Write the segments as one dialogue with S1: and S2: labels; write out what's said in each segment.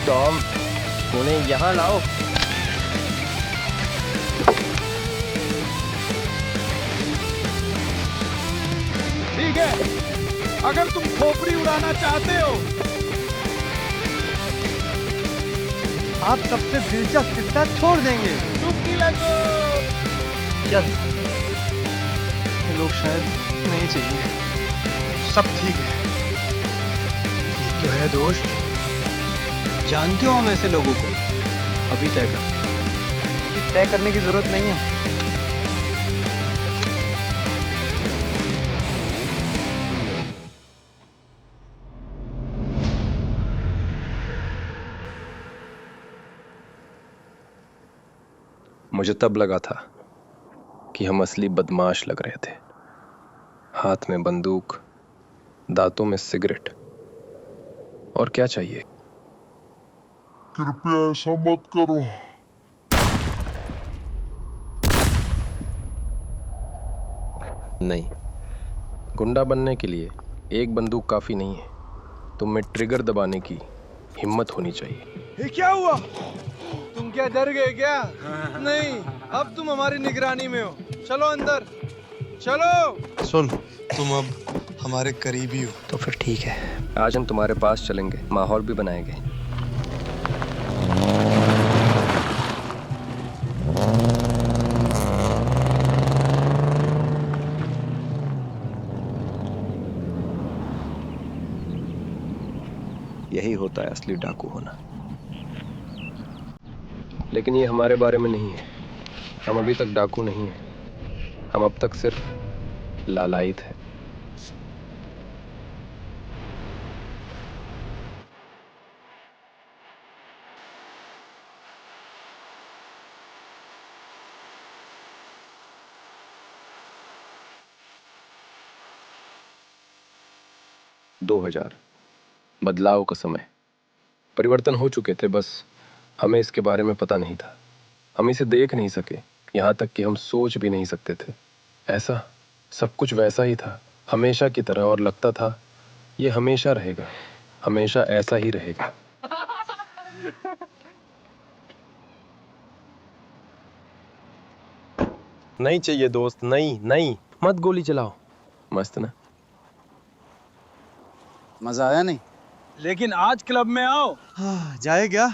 S1: Tom, उन्हें यहाँ लाओ।
S2: ठीक है, अगर तुम खोपड़ी उड़ाना चाहते हो।
S3: आप सबसे दिलचस्प हिस्सा छोड़ देंगे।
S2: डुबकी लगो।
S3: चल।
S1: ये लोग शायद नहीं चाहिए।
S3: सब ठीक है।
S1: जो है दोस्त, जानते हो हम ऐसे लोगों को। अभी तय कर।
S3: तय करने की जरूरत नहीं है।
S4: मुझे तब लगा था कि हम असली बदमाश लग रहे थे। हाथ में बंदूक, दांतों में सिगरेट, और क्या चाहिए।
S5: कृपया ऐसा मत करो।
S4: नहीं, गुंडा बनने के लिए एक बंदूक काफी नहीं है। तुम में ट्रिगर दबाने की हिम्मत होनी चाहिए।
S2: ये क्या हुआ? तुम क्या डर गए क्या? नहीं, अब तुम हमारी निगरानी में हो। चलो अंदर, चलो।
S6: सुन, तुम अब हमारे करीबी हो।
S1: तो फिर ठीक है।
S4: आज हम तुम्हारे पास चलेंगे, माहौल भी बनाएंगे। यही होता है असली डाकू होना। लेकिन ये हमारे बारे में नहीं है। हम अभी तक डाकू नहीं हैं। हम अब तक सिर्फ लालायित हैं। दो 2000 बदलाव का समय। परिवर्तन हो चुके थे, बस हमें इसके बारे में पता नहीं था। हम इसे देख नहीं सके, यहाँ तक कि हम सोच भी नहीं सकते थे। ऐसा सब कुछ वैसा ही था, हमेशा की तरह, और लगता था ये हमेशा रहेगा, हमेशा ऐसा ही रहेगा। नहीं चाहिए दोस्त, नहीं नहीं, मत गोली चलाओ। मस्त ना?
S3: मजा आया नहीं?
S2: लेकिन आज क्लब में आओ।
S3: जाए क्या?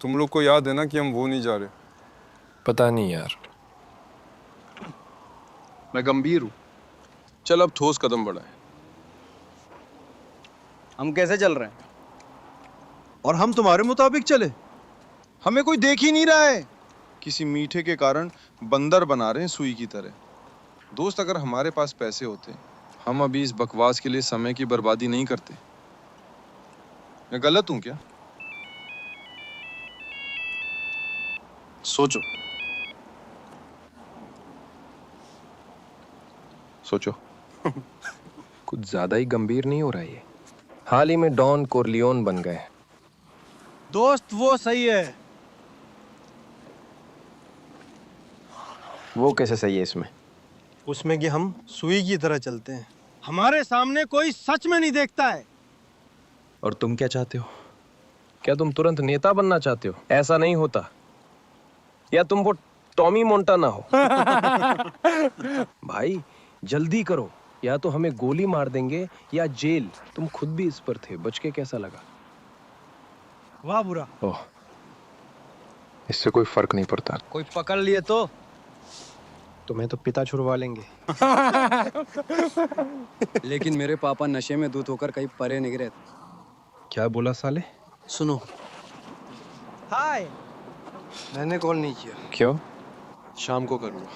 S5: तुम लोग को याद है ना कि हम वो नहीं जा रहे।
S4: पता नहीं यार।
S5: मैं गंभीर हूँ। चल अब ठोस कदम बढ़ाए।
S3: हम कैसे चल रहे हैं? और हम तुम्हारे मुताबिक चले?
S5: हमें कोई देख ही नहीं रहा है। किसी मीठे के कारण बंदर बना रहे हैं सुई की तरह। दोस्त, अगर हमारे पास पैसे होते, हम अभी इस बकवास के लिए समय की बर्बादी नहीं करते। मैं गलत हूं क्या? सोचो
S4: सोचो। कुछ ज्यादा ही गंभीर नहीं हो रहा है ये? हाल ही में डॉन कोरलियोन बन गए।
S2: दोस्त, वो सही है।
S4: वो कैसे सही है इसमें?
S6: उसमें कि हम सुई की तरह चलते हैं।
S2: हमारे सामने कोई सच में नहीं देखता है।
S4: और तुम क्या चाहते हो? क्या तुम तुरंत नेता बनना चाहते हो? ऐसा नहीं होता। या तुम वो टॉमी मोंटाना हो? भाई जल्दी करो, या तो हमें गोली मार देंगे या जेल। तुम खुद भी इस पर थे, बच के कैसा लगा?
S2: वाह बुरा।
S4: ओह, इससे कोई फर्क नहीं पड़ता।
S3: कोई पकड़ लिए तो?
S1: तुम्हें तो पिता छुड़वा लेंगे।
S3: लेकिन मेरे पापा नशे में धुत होकर कहीं परे नहीं रहते।
S4: क्या बोला साले?
S3: सुनो,
S2: हाय।
S6: मैंने कॉल नहीं किया।
S4: क्यों?
S5: शाम को करूंगा।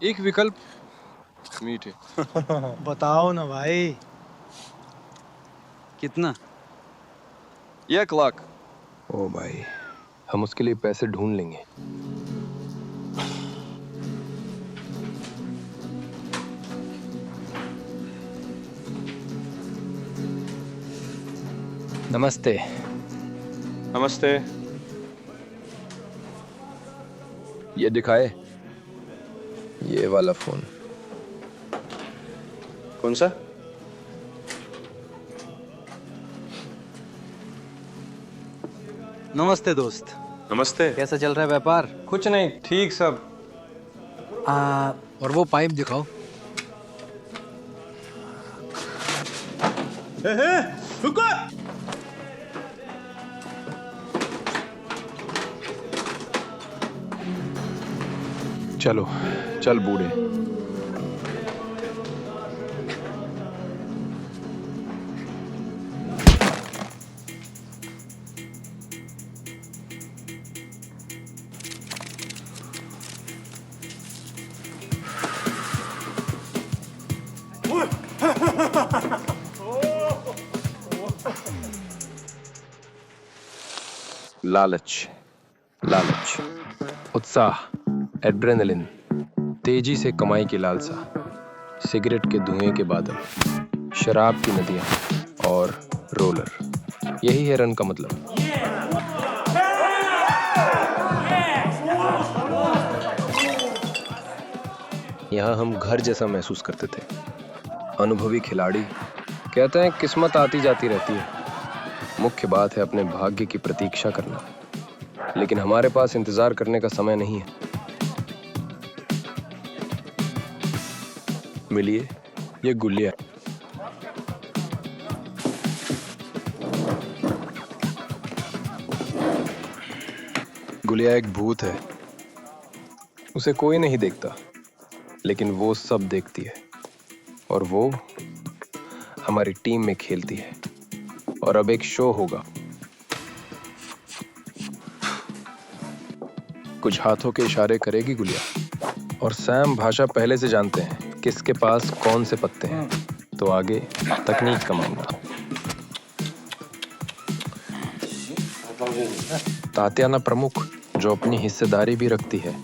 S5: एक विकल्प मीठे।
S2: बताओ ना भाई।
S3: कितना?
S5: 1 लाख।
S4: ओ भाई, हम उसके लिए पैसे ढूंढ लेंगे।
S1: नमस्ते।
S5: नमस्ते।
S4: ये दिखाए, ये वाला फोन।
S5: कौन सा?
S6: नमस्ते दोस्त।
S7: नमस्ते।
S6: कैसा चल रहा है व्यापार?
S2: कुछ नहीं, ठीक सब।
S1: और वो पाइप दिखाओ।
S4: चलो चल बूढ़े। लालच, लालच, उत्साह, एड्रेनलिन, तेजी से कमाई की लालसा, सिगरेट के धुएं के बादल, शराब की नदियां और रोलर, यही है रन का मतलब। यहाँ हम घर जैसा महसूस करते थे। अनुभवी खिलाड़ी कहते हैं किस्मत आती जाती रहती है, मुख्य बात है अपने भाग्य की प्रतीक्षा करना। लेकिन हमारे पास इंतजार करने का समय नहीं है। मिलिए, ये गुलिया। गुलिया एक भूत है, उसे कोई नहीं देखता, लेकिन वो सब देखती है और वो हमारी टीम में खेलती है। और अब एक शो होगा, कुछ हाथों के इशारे करेगी गुलिया और सैम भाषा पहले से जानते हैं किसके पास कौन से पत्ते हैं, तो आगे तकनीक का मामला। तात्याना प्रमुख जो अपनी हिस्सेदारी भी रखती है,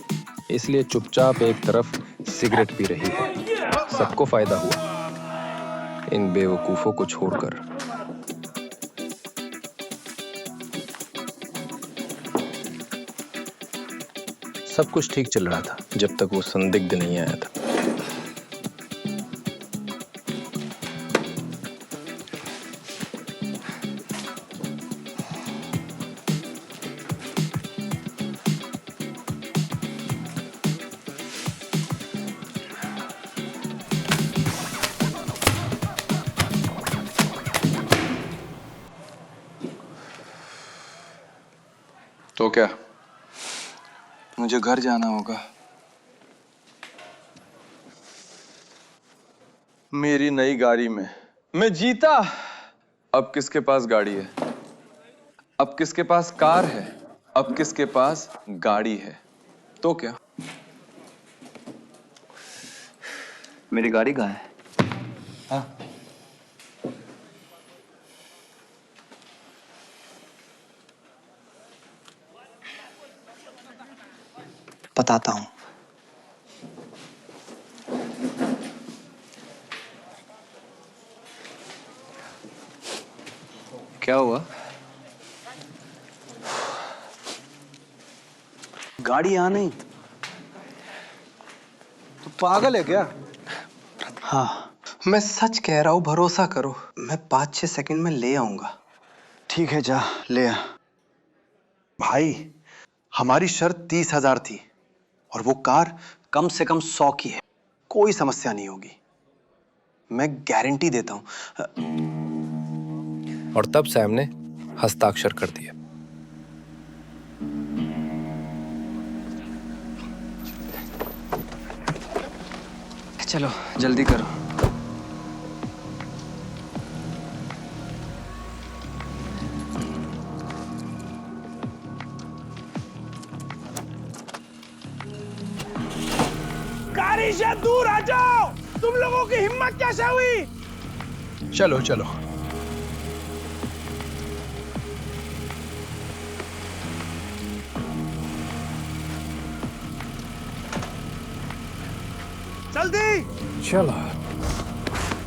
S4: इसलिए चुपचाप एक तरफ सिगरेट पी रही है। सबको फायदा हुआ, इन बेवकूफों को छोड़कर। सब कुछ ठीक चल रहा था जब तक वो संदिग्ध नहीं आया था।
S5: तो क्या, मुझे घर जाना होगा। मेरी नई गाड़ी में मैं जीता। अब किसके पास गाड़ी है? अब किसके पास कार है? अब किसके पास गाड़ी है? तो क्या?
S1: मेरी गाड़ी कहाँ है? बताता हूं। क्या हुआ? गाड़ी यहां नहीं।
S6: तू पागल है क्या?
S1: हाँ, मैं सच कह रहा हूं, भरोसा करो। मैं 5-6 सेकंड में ले आऊंगा।
S3: ठीक है, जा ले आ। भाई, हमारी शर्त 30,000 थी और वो कार
S1: कम से कम 100 की है।
S3: कोई समस्या नहीं होगी, मैं गारंटी देता हूं।
S4: और तब सैम ने हस्ताक्षर कर दिया।
S1: चलो जल्दी करो।
S8: गाड़ी से दूर आ जाओ। तुम लोगों की हिम्मत कैसे हुई?
S4: चलो चलो।
S8: जल्दी
S4: चलो।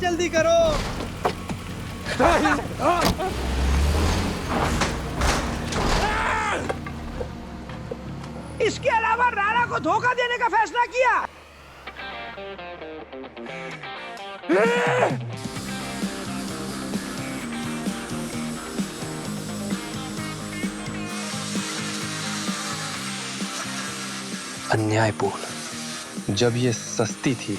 S8: जल्दी करो। इसके अलावा राणा को धोखा देने का फैसला किया।
S4: अन्यायपूर्ण, जब ये सस्ती थी।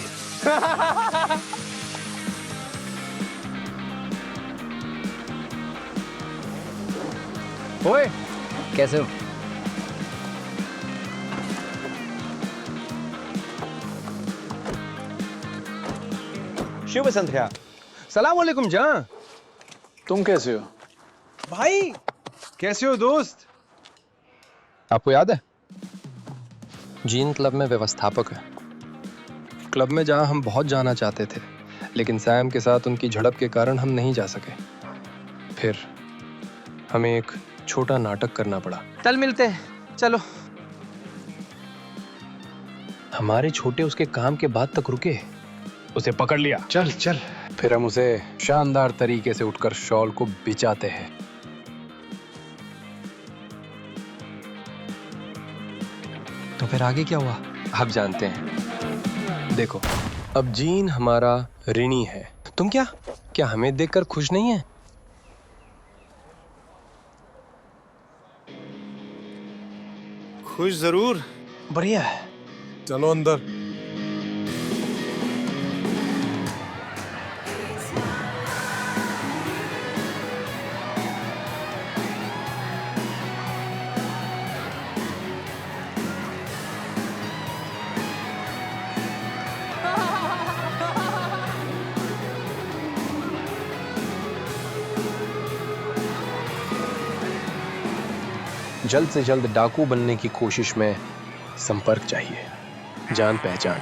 S4: ओए, कैसे हो?
S6: शुभ संध्या।
S2: सलाम वालेकुम जान।
S5: तुम कैसे हो?
S2: भाई कैसे हो दोस्त?
S4: आपको याद है, जीन क्लब में व्यवस्थापक है। क्लब में जहां हम बहुत जाना चाहते थे, लेकिन सैम के साथ उनकी झड़प के कारण हम नहीं जा सके। फिर हमें एक छोटा नाटक करना पड़ा।
S2: कल मिलते हैं, चलो।
S4: हमारे छोटे उसके काम के बाद तक रुके, उसे पकड़ लिया।
S1: चल चल।
S4: फिर हम उसे शानदार तरीके से उठकर शॉल को बिछाते हैं। तो फिर आगे क्या हुआ आप जानते हैं। देखो, अब जीन हमारा ऋणी है। तुम क्या हमें देखकर खुश नहीं है?
S6: खुश जरूर।
S1: बढ़िया है।
S5: चलो अंदर।
S4: जल्द से जल्द डाकू बनने की कोशिश में संपर्क चाहिए, जान पहचान,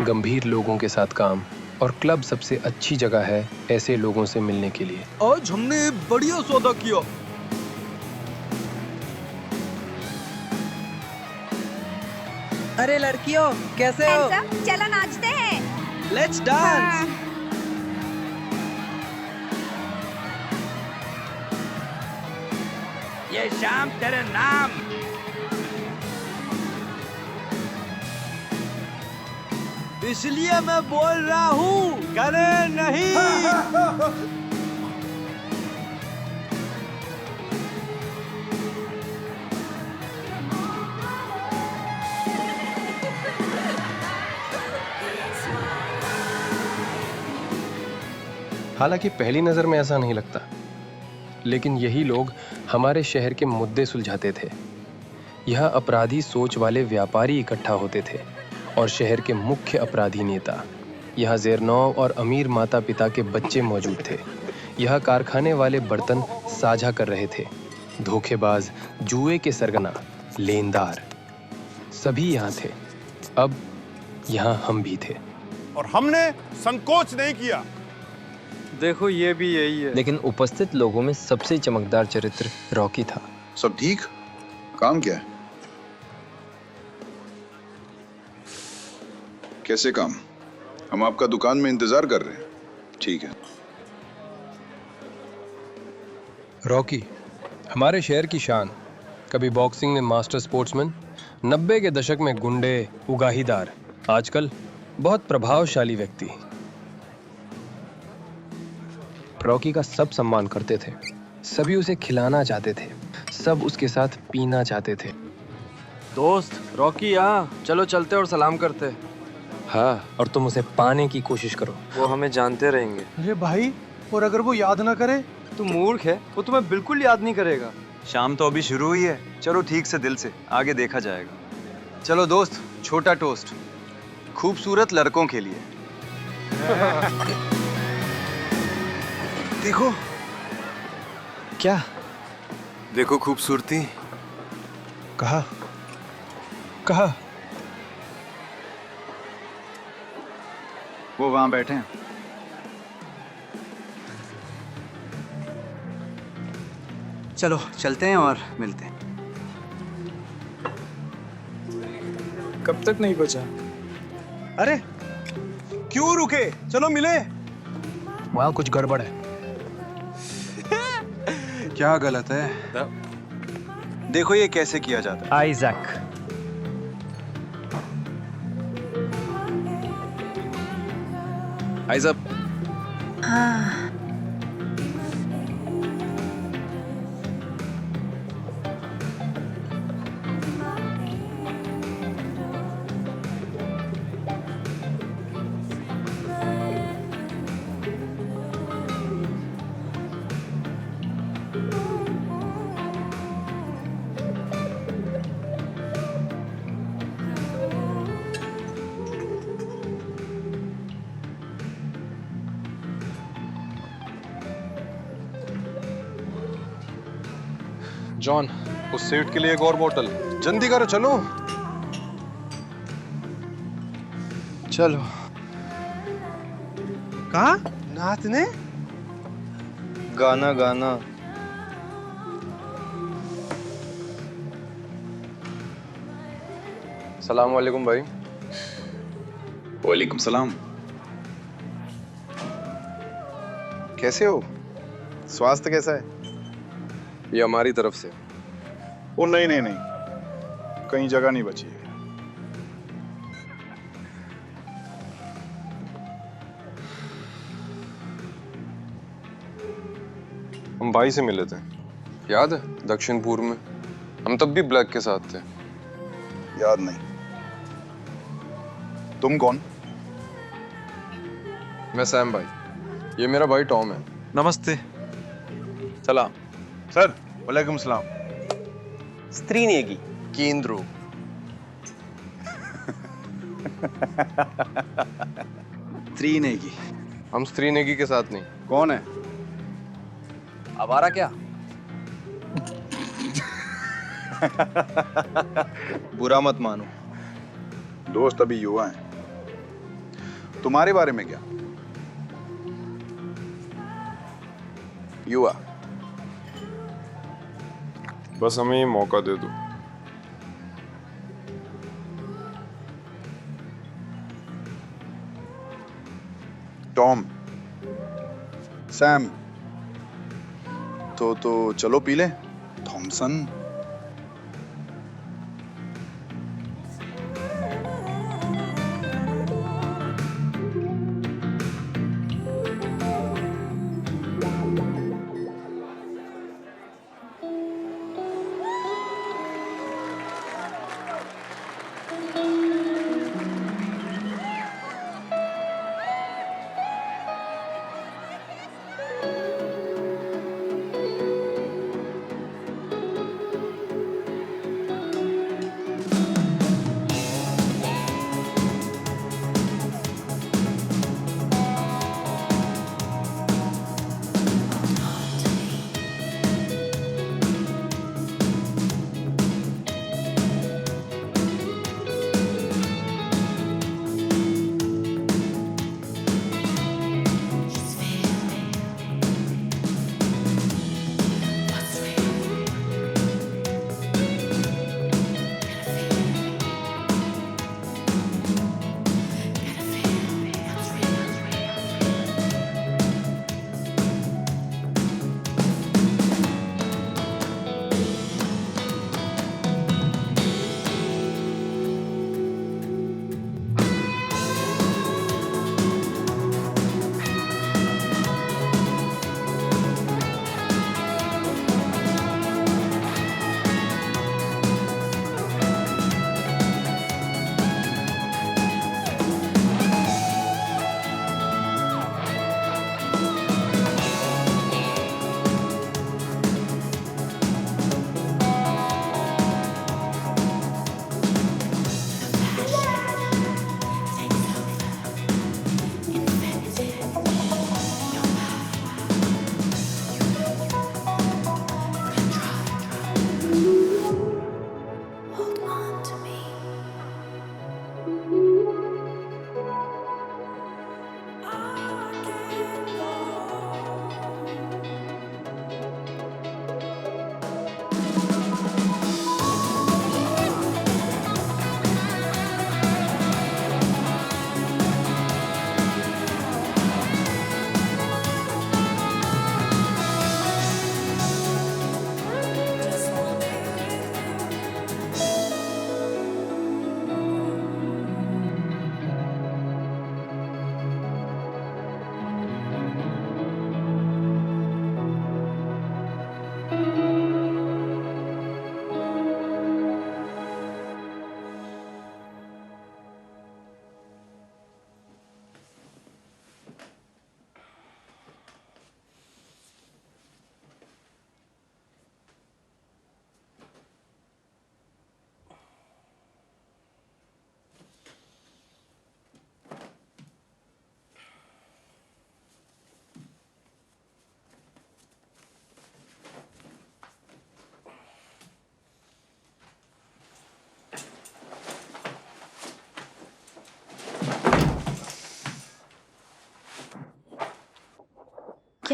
S4: गंभीर लोगों के साथ काम, और क्लब सबसे अच्छी जगह है ऐसे लोगों से मिलने के लिए।
S2: आज हमने बढ़िया सौदा किया।
S6: अरे लड़कियों, कैसे हो?
S7: चलो नाचते हैं।
S6: Let's dance.
S8: ये शाम तेरे नाम।
S6: इसलिए मैं बोल रहा हूँ, करे नहीं।
S4: हालांकि पहली नजर में ऐसा नहीं लगता, लेकिन यही लोग हमारे शहर के मुद्दे सुलझाते थे। यह अपराधी सोच वाले व्यापारी इकट्ठा होते थे और शहर के मुख्य अपराधी नेता। यहाँ ज़ेरनौ और अमीर माता पिता के बच्चे मौजूद थे। यह कारखाने वाले बर्तन साझा कर रहे थे। धोखेबाज, जुए के सरगना, लेनदार, सभी यहाँ थे। अब यहाँ हम भी थे,
S8: और हमने संकोच नहीं किया।
S6: देखो, ये भी यही है।
S9: लेकिन उपस्थित लोगों में सबसे चमकदार चरित्र रॉकी था।
S10: सब ठीक? काम क्या है? कैसे काम? हम आपका दुकान में इंतजार कर रहे हैं। ठीक है।
S4: रॉकी हमारे शहर की शान, कभी बॉक्सिंग में मास्टर स्पोर्ट्समैन, 90 के दशक में गुंडे, उगाहीदार, आजकल बहुत प्रभावशाली व्यक्ति। रॉकी का सब सम्मान करते थे, सभी उसे खिलाना चाहते थे, सब उसके साथ पीना चाहते थे।
S6: दोस्त रॉकी यहाँ, चलो चलते और सलाम करते।
S4: हाँ, और तुम उसे पाने की कोशिश करो।
S6: वो हमें जानते रहेंगे।
S2: अरे भाई, और अगर वो याद ना करे?
S6: तू मूर्ख है, वो तुम्हें बिल्कुल याद नहीं करेगा।
S11: शाम तो अभी शुरू हुई है, चलो ठीक से दिल से, आगे देखा जाएगा। चलो दोस्त, छोटा टोस्ट खूबसूरत लड़कों के लिए। देखो।
S6: क्या?
S11: देखो खूबसूरती।
S2: कहा कहा?
S11: वो वहां बैठे हैं। चलो चलते हैं और मिलते हैं।
S5: कब तक नहीं बचा?
S2: अरे क्यों रुके? चलो मिले।
S4: वहाँ कुछ गड़बड़ है।
S11: क्या गलत है? देखो ये कैसे किया जाता है।
S9: Isaac,
S5: eyes up. जॉन, उस सेठ के लिए एक और बोतल। जल्दी करो, चलो।
S11: चलो।
S2: कहा नाचने?
S11: गाना गाना।
S4: सलाम वालेकुम भाई।
S10: वालेकुम सलाम।
S5: कैसे हो? स्वास्थ्य कैसा है?
S4: ये हमारी तरफ से।
S10: ओ नहीं नहीं नहीं, कहीं जगह नहीं बची है।
S5: हम भाई से मिले थे, याद है? दक्षिण पूर्व में। हम तब भी ब्लैक के साथ थे।
S10: याद नहीं। तुम कौन?
S5: मैं सैम भाई, ये मेरा भाई टॉम है।
S2: नमस्ते।
S5: सलाम।
S10: सर वालेकुम सलाम।
S9: स्त्रीनेगी
S5: केंद्रो।
S3: त्रिनेगी।
S5: हम स्त्रीनेगी के साथ नहीं।
S10: कौन है?
S6: आवारा क्या?
S11: बुरा मत मानो।
S10: दोस्त अभी युवा हैं। तुम्हारे बारे में क्या?
S5: युवा। बस हमें ये मौका दे दो।
S10: टॉम, सैम, तो चलो पी ले। थॉमसन।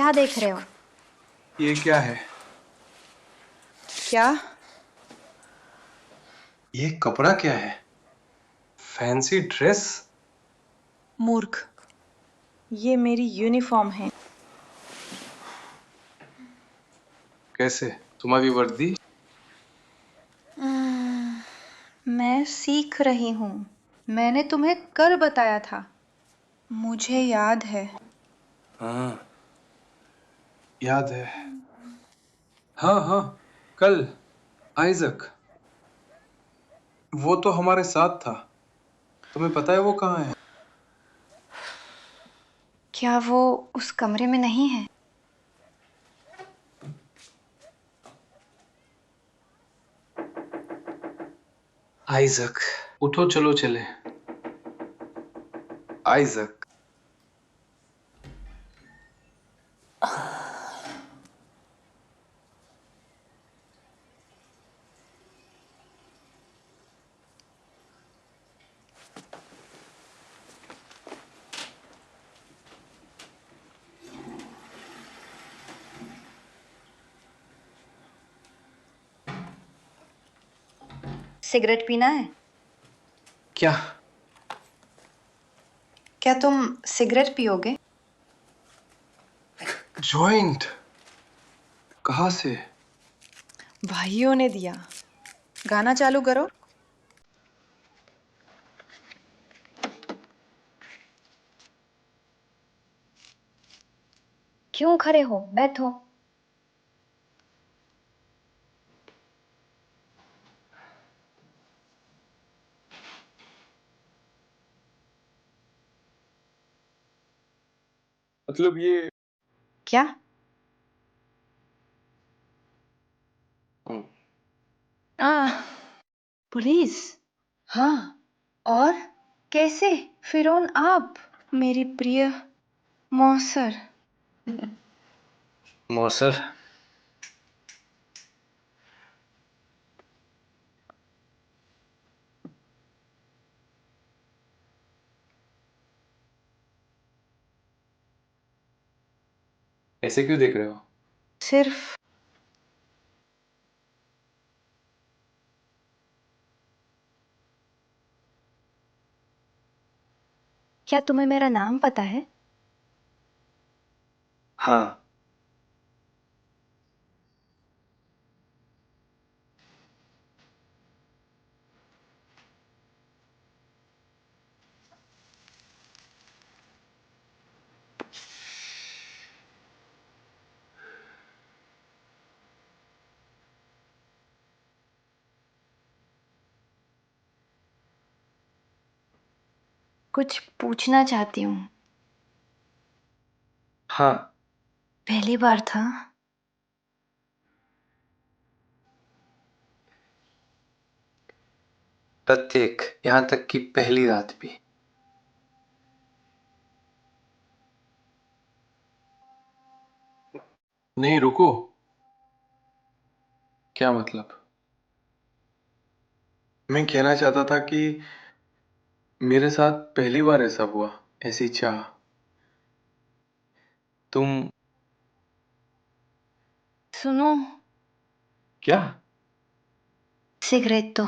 S7: क्या देख रहे हो?
S1: ये क्या है?
S7: क्या?
S1: ये कपड़ा क्या है? Fancy dress?
S7: मूर्ख, ये मेरी यूनिफॉर्म है।
S1: कैसे? तुम्हारी वर्दी?
S7: मैं सीख रही हूँ। मैंने तुम्हें कल बताया था। मुझे याद है।
S1: हाँ, याद है। हाँ हाँ, कल आइजक, वो तो हमारे साथ था। तुम्हें पता है वो कहाँ है?
S7: क्या वो उस कमरे में नहीं है?
S1: आइजक, उठो चलो चले। आइजक।
S7: सिगरेट पीना है?
S1: क्या?
S7: क्या तुम सिगरेट पियोगे?
S1: जॉइंट? कहाँ से?
S7: भाइयों ने दिया। गाना चालू करो। क्यों खड़े हो? बैठो।
S1: मतलब ये
S7: क्या? पुलिस? हाँ, और कैसे? फिरौन आप, मेरी प्रिय मौसर।
S1: मौसर? ऐसे क्यों देख रहे हो?
S7: सिर्फ क्या तुम्हें मेरा नाम पता है?
S1: हाँ।
S7: कुछ पूछना चाहती हूँ।
S1: हाँ।
S7: पहली बार था।
S1: प्रत्येक, यहाँ तक कि पहली रात भी। नहीं, रुको। क्या मतलब? मैं कहना चाहता था कि मेरे साथ पहली बार ऐसा हुआ, ऐसी चाह। तुम
S7: सुनो,
S1: क्या?
S7: सिगरेट तो।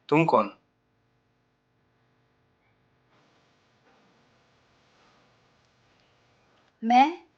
S1: तुम कौन?
S7: मैं?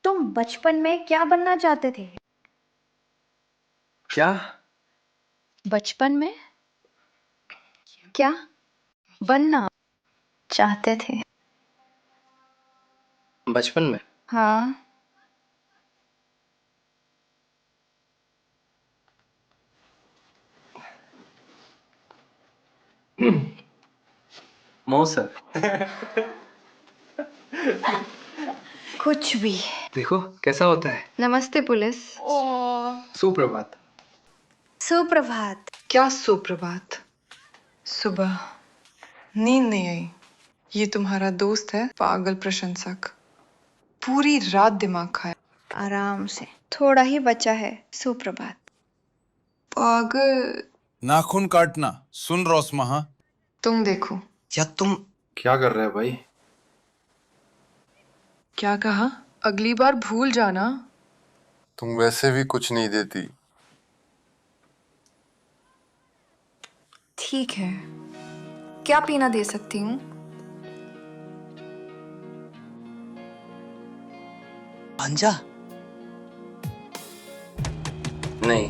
S7: तुम बचपन में क्या बनना चाहते थे?
S1: क्या?
S7: बचपन में क्या बनना चाहते थे?
S1: बचपन में?
S7: हाँ।
S1: मौसर।
S7: कुछ भी।
S1: देखो कैसा होता है।
S7: नमस्ते पुलिस।
S1: सुप्रभात।
S7: सुप्रभात।
S12: क्या सुप्रभात? सुबह नींद नहीं आई। ये तुम्हारा दोस्त है पागल प्रशंसक, पूरी रात दिमाग खाया।
S7: आराम से, थोड़ा ही बचा है। सुप्रभात।
S12: पागल।
S8: नाखून काटना सुन रोसमहा।
S12: तुम देखो।
S1: क्या तुम
S4: क्या कर रहे हैं भाई?
S12: क्या कहा? अगली बार भूल जाना।
S5: तुम वैसे भी कुछ नहीं देती।
S12: ठीक है, क्या पीना दे सकती हूँ?
S1: भांजा? नहीं।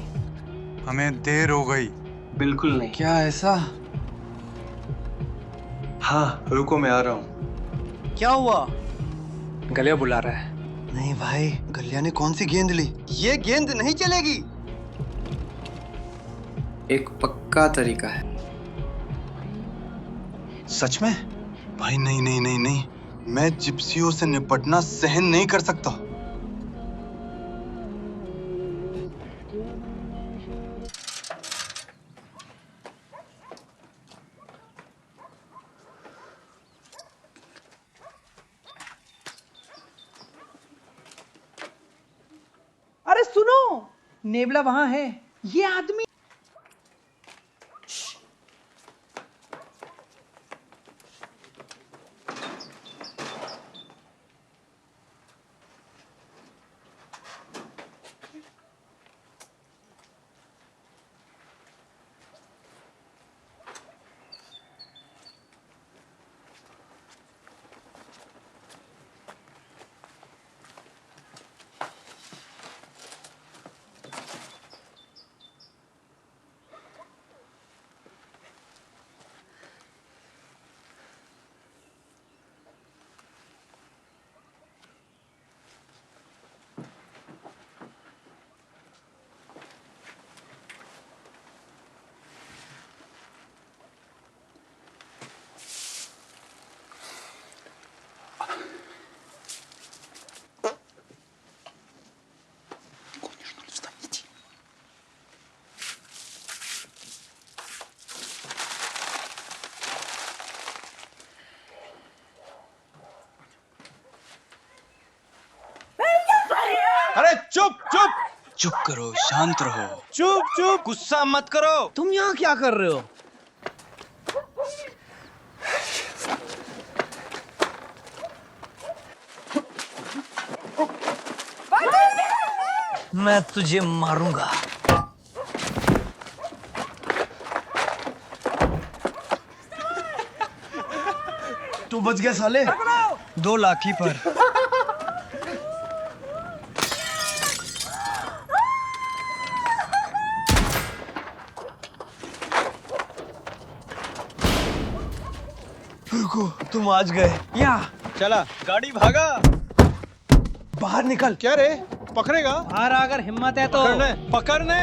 S5: हमें देर हो गई।
S1: बिल्कुल नहीं।
S2: क्या ऐसा?
S1: हाँ रुको, मैं आ रहा हूँ।
S2: क्या हुआ?
S1: गलिया बुला रहा है।
S3: नहीं भाई, गलिया ने कौन सी गेंद ली?
S1: ये गेंद नहीं चलेगी। एक पक्का तरीका है।
S3: सच में? भाई नहीं नहीं नहीं नहीं, मैं जिप्सियों से निपटना सहन नहीं कर सकता।
S8: अरे सुनो, नेबला वहां है। ये आदमी
S2: अरे चुप चुप
S1: चुप करो, शांत रहो।
S2: चुप चुप,
S1: गुस्सा मत करो।
S2: तुम यहाँ क्या कर रहे हो?
S1: मैं तुझे मारूंगा।
S2: तू बच गया साले।
S1: 2 लाठी पर।
S2: रुको, तुम आज गए। यहाँ चला, गाड़ी भागा। बाहर निकल। क्या रे, पकड़ेगा?
S8: बाहर अगर हिम्मत है तो
S2: पकड़ने।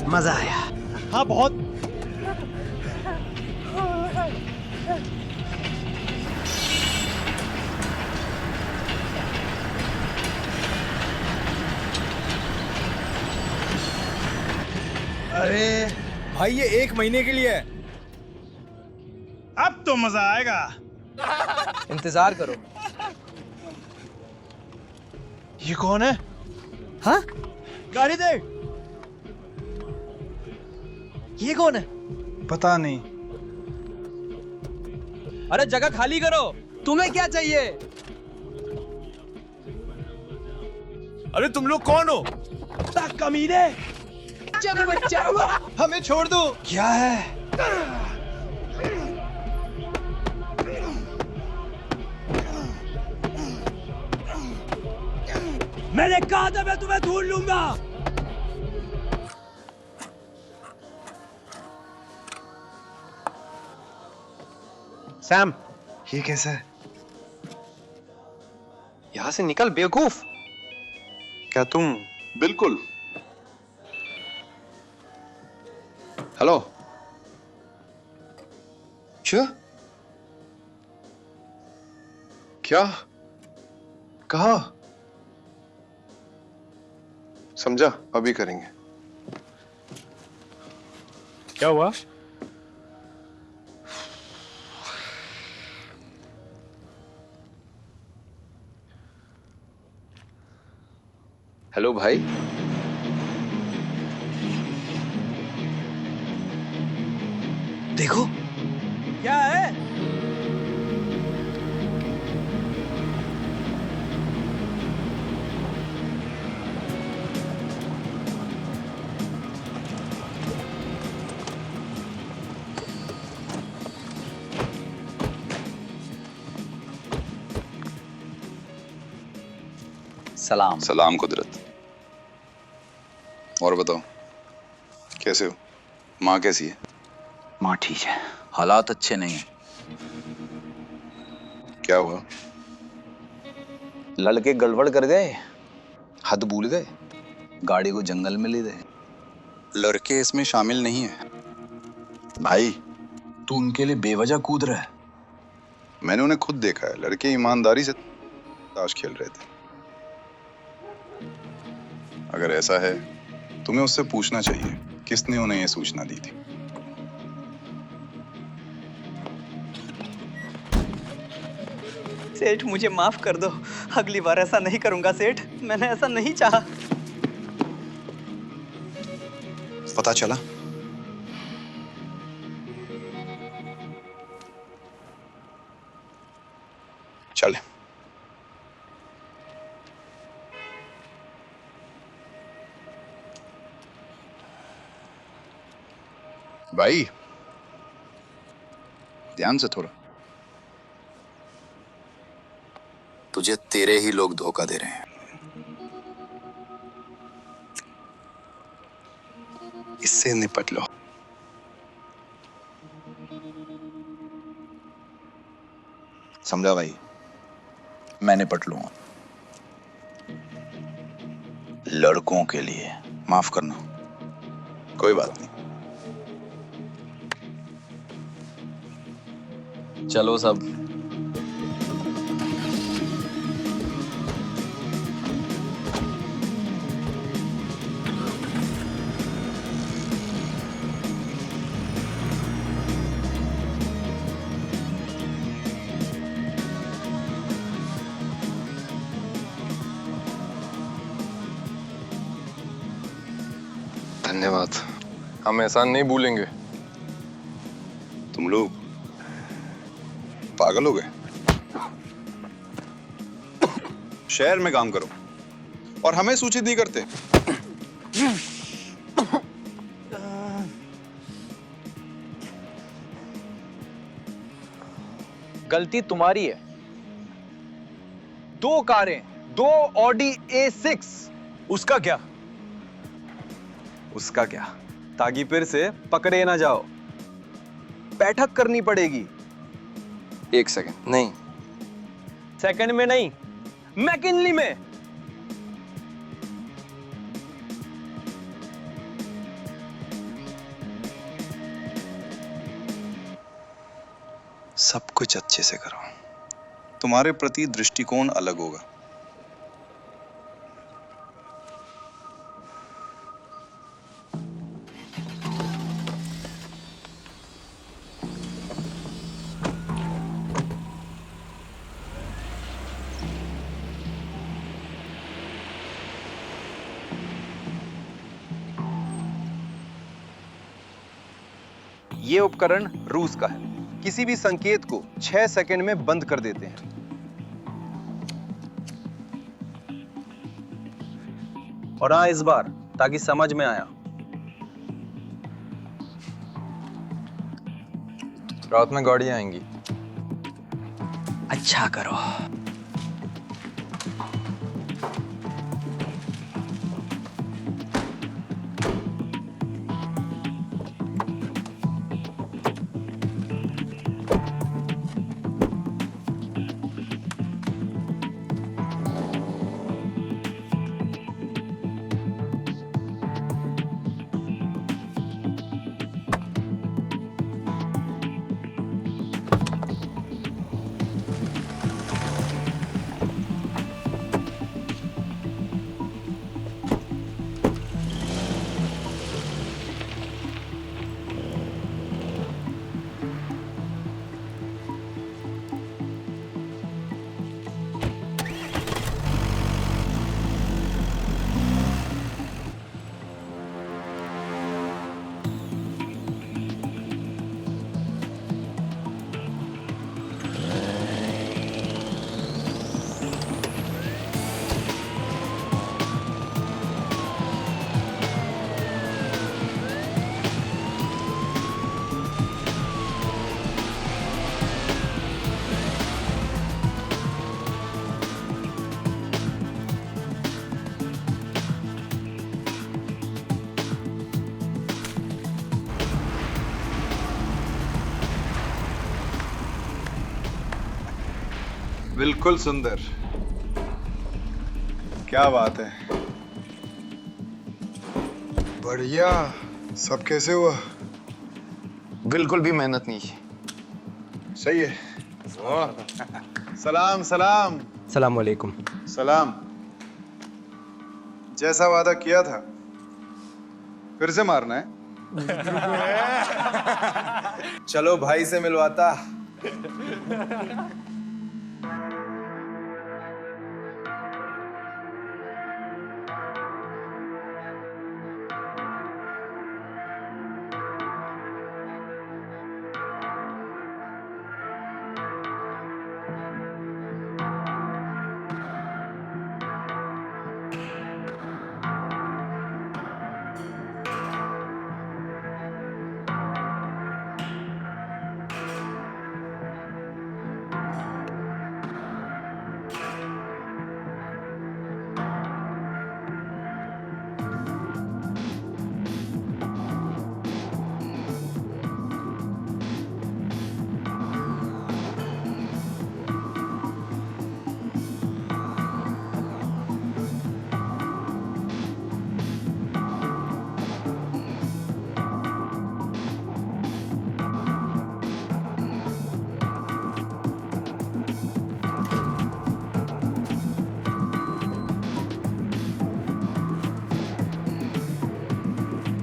S1: मजा आया।
S2: हाँ बहुत।
S8: अरे भाई ये 1 महीने के लिए है। अब तो मजा आएगा।
S6: इंतजार करो।
S2: ये कौन है? हाँ? गाड़ी दे। ये कौन है?
S3: पता नहीं।
S6: अरे जगह खाली करो। तुम्हें क्या चाहिए?
S8: अरे तुम लोग कौन हो? कमीने।
S2: हमें छोड़ दो।
S3: क्या है?
S8: मैंने कहा था मैं तुम्हें ढूंढ लूंगा।
S3: सैम, ये कैसा है?
S11: यहां से निकल बेवकूफ।
S3: क्या तुम?
S10: बिल्कुल।
S3: हेलो। क्या? कहा?
S10: समझा, अभी करेंगे।
S4: क्या हुआ?
S11: हेलो भाई।
S8: देखो क्या है।
S11: सलाम।
S10: सलाम कुदरत। और बताओ, कैसे हो? माँ कैसी है?
S11: माँ ठीक है, हालात अच्छे नहीं है।
S10: क्या हुआ?
S11: लड़के गड़बड़ कर गए, हद भूल गए, गाड़ी को जंगल में ले गए।
S10: लड़के इसमें शामिल नहीं है भाई।
S11: तू उनके लिए बेवजह कूद रहा है।
S10: मैंने उन्हें खुद देखा है, लड़के ईमानदारी से ताश खेल रहे थे। अगर ऐसा है, तुम्हें उससे पूछना चाहिए किसने उन्हें यह सूचना दी थी।
S11: सेठ मुझे माफ कर दो, अगली बार ऐसा नहीं करूंगा सेठ, मैंने ऐसा नहीं चाहा।
S10: पता चला? चले। भाई ध्यान से थोड़ा। तुझे तेरे ही लोग धोखा दे रहे हैं। इससे निपट लो। समझा भाई? मैं निपट लूंगा। लड़कों के लिए माफ करना। कोई बात नहीं।
S11: चलो सब।
S4: धन्यवाद, हम एहसान नहीं भूलेंगे।
S10: तुम लोग पागल हो गए? शहर में काम करो और हमें सूचित नहीं करते।
S11: गलती तुम्हारी है। 2 कारें, 2 ऑडी A6। उसका क्या? उसका क्या? ताकि फिर से पकड़े ना जाओ। बैठक करनी पड़ेगी।
S4: 1 सेकंड नहीं।
S11: सेकंड में नहीं, मैकिनली में।
S10: सब कुछ अच्छे से करो। तुम्हारे प्रति दृष्टिकोण अलग होगा।
S11: ये उपकरण रूस का है। किसी भी संकेत को 6 सेकंड में बंद कर देते हैं। और हाँ, इस बार ताकि समझ में आया,
S5: रात में गाड़ियां आएंगी।
S11: अच्छा करो।
S10: बिल्कुल सुंदर। क्या बात है।
S5: बढ़िया। सब कैसे हुआ?
S3: बिल्कुल भी मेहनत नहीं की।
S10: सही है। सलाम सलाम।
S9: सलाम वालेकुम।
S10: सलाम। जैसा वादा किया था फिर से मारना है। चलो भाई से मिलवाता।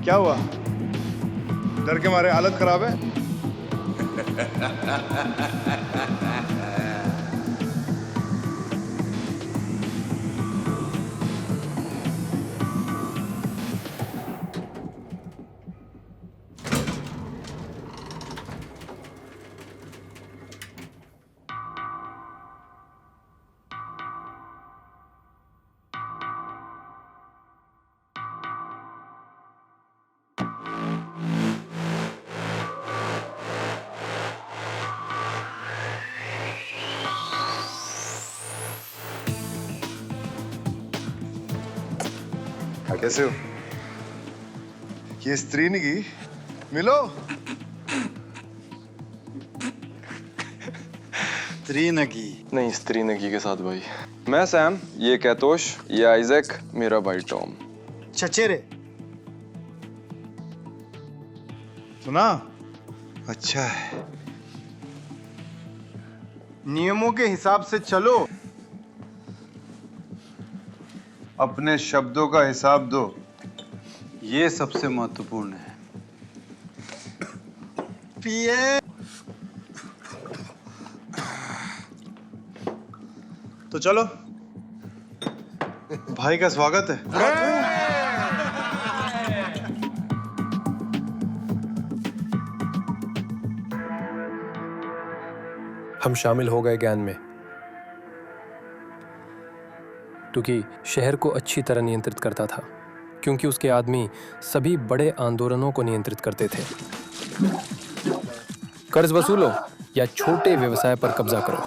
S5: क्या हुआ? डर के मारे हालत खराब है? कैसे हो? ये स्त्रीनिगी, मिलो।
S3: त्रिनगी
S11: नहीं, स्त्रीनगी के साथ भाई। मैं सैम, ये कैतोश, ये आइजैक, मेरा भाई टॉम।
S3: चचेरे।
S5: सुना?
S3: अच्छा है।
S10: नियमों के हिसाब से चलो। अपने शब्दों का हिसाब दो।
S3: ये सबसे महत्वपूर्ण है।
S10: पिए।
S3: तो चलो, भाई का स्वागत है।
S4: हम शामिल हो गए ज्ञान में। क्योंकि शहर को अच्छी तरह नियंत्रित करता था, क्योंकि उसके आदमी सभी बड़े आंदोलनों को नियंत्रित करते थे। कर्ज वसूलो या छोटे व्यवसाय पर कब्जा करो।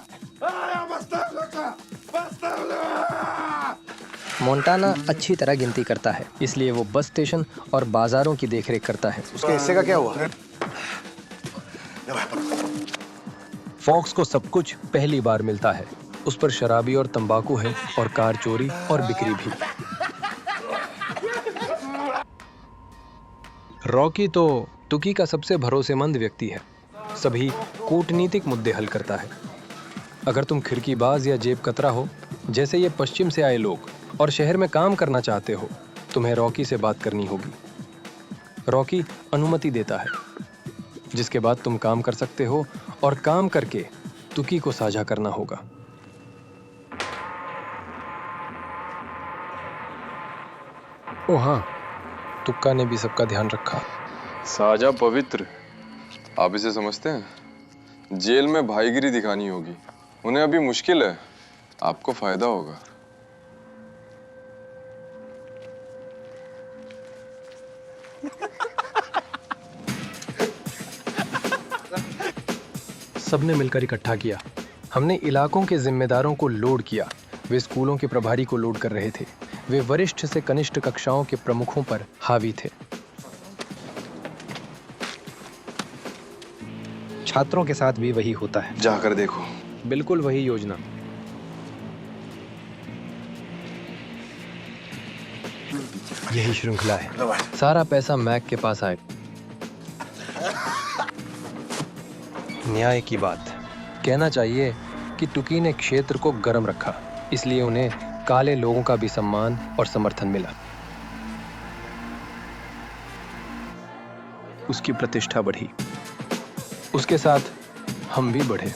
S9: मोंटाना अच्छी तरह गिनती करता है, इसलिए वो बस स्टेशन और बाजारों की देखरेख करता है।
S3: उसके हिस्से का क्या हुआ?
S4: फॉक्स को सब कुछ पहली बार मिलता है। उस पर शराबी और तंबाकू है, और कार चोरी और बिक्री भी। रॉकी तो तुकी का सबसे भरोसेमंद व्यक्ति है। सभी कूटनीतिक मुद्दे हल करता है। अगर तुम खिड़कीबाज या जेब कतरा हो, जैसे ये पश्चिम से आए लोग, और शहर में काम करना चाहते हो, तुम्हें रॉकी से बात करनी होगी। रॉकी अनुमति देता है, जिसके बाद तुम काम कर सकते हो, और काम करके तुकी को साझा करना होगा। ओ हाँ, तुक्का ने भी सबका ध्यान रखा।
S11: साझा पवित्र, आप इसे समझते हैं? जेल में भाईगिरी दिखानी होगी। उन्हें अभी मुश्किल है, आपको फायदा होगा।
S4: सबने मिलकर इकट्ठा किया। हमने इलाकों के जिम्मेदारों को लोड किया। वे स्कूलों के प्रभारी को लोड कर रहे थे। वे वरिष्ठ से कनिष्ठ कक्षाओं के प्रमुखों पर हावी थे।
S9: छात्रों के साथ भी वही होता है।
S11: जाकर देखो।
S4: बिल्कुल वही योजना।
S9: यही श्रृंखला है। सारा पैसा मैक के पास आए। न्याय की बात कहना चाहिए कि टुकी ने क्षेत्र को गर्म रखा, इसलिए उन्हें काले लोगों का भी सम्मान और समर्थन मिला। उसकी प्रतिष्ठा बढ़ी, उसके साथ हम भी बढ़े।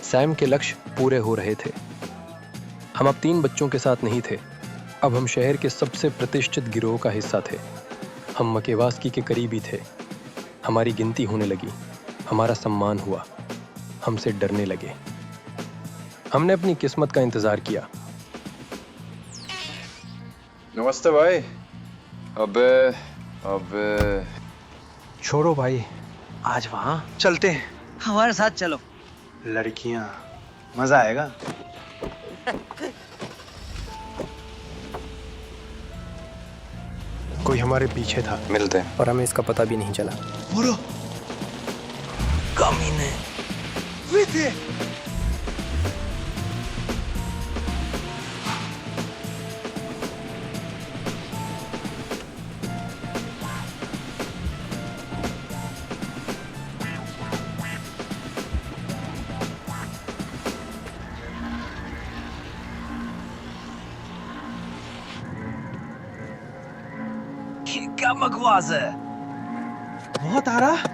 S9: सैम के लक्ष्य पूरे हो रहे थे। हम अब 3 बच्चों के साथ नहीं थे, अब हम शहर के सबसे प्रतिष्ठित गिरोह का हिस्सा थे। हम मकेवास्की के करीबी थे। हमारी गिनती होने लगी, हमारा सम्मान हुआ, हमसे डरने लगे। हमने अपनी किस्मत का इंतजार किया।
S11: नमस्ते भाई। अबे
S1: छोड़ो भाई, आज वहां चलते हैं।
S13: हमारे साथ चलो।
S1: लड़कियां, मजा आएगा। कोई हमारे पीछे था।
S3: मिलते हैं।
S9: और हमें इसका पता भी नहीं चला।
S13: कमीने। क्या बकवास है।
S1: बहुत आ रहा।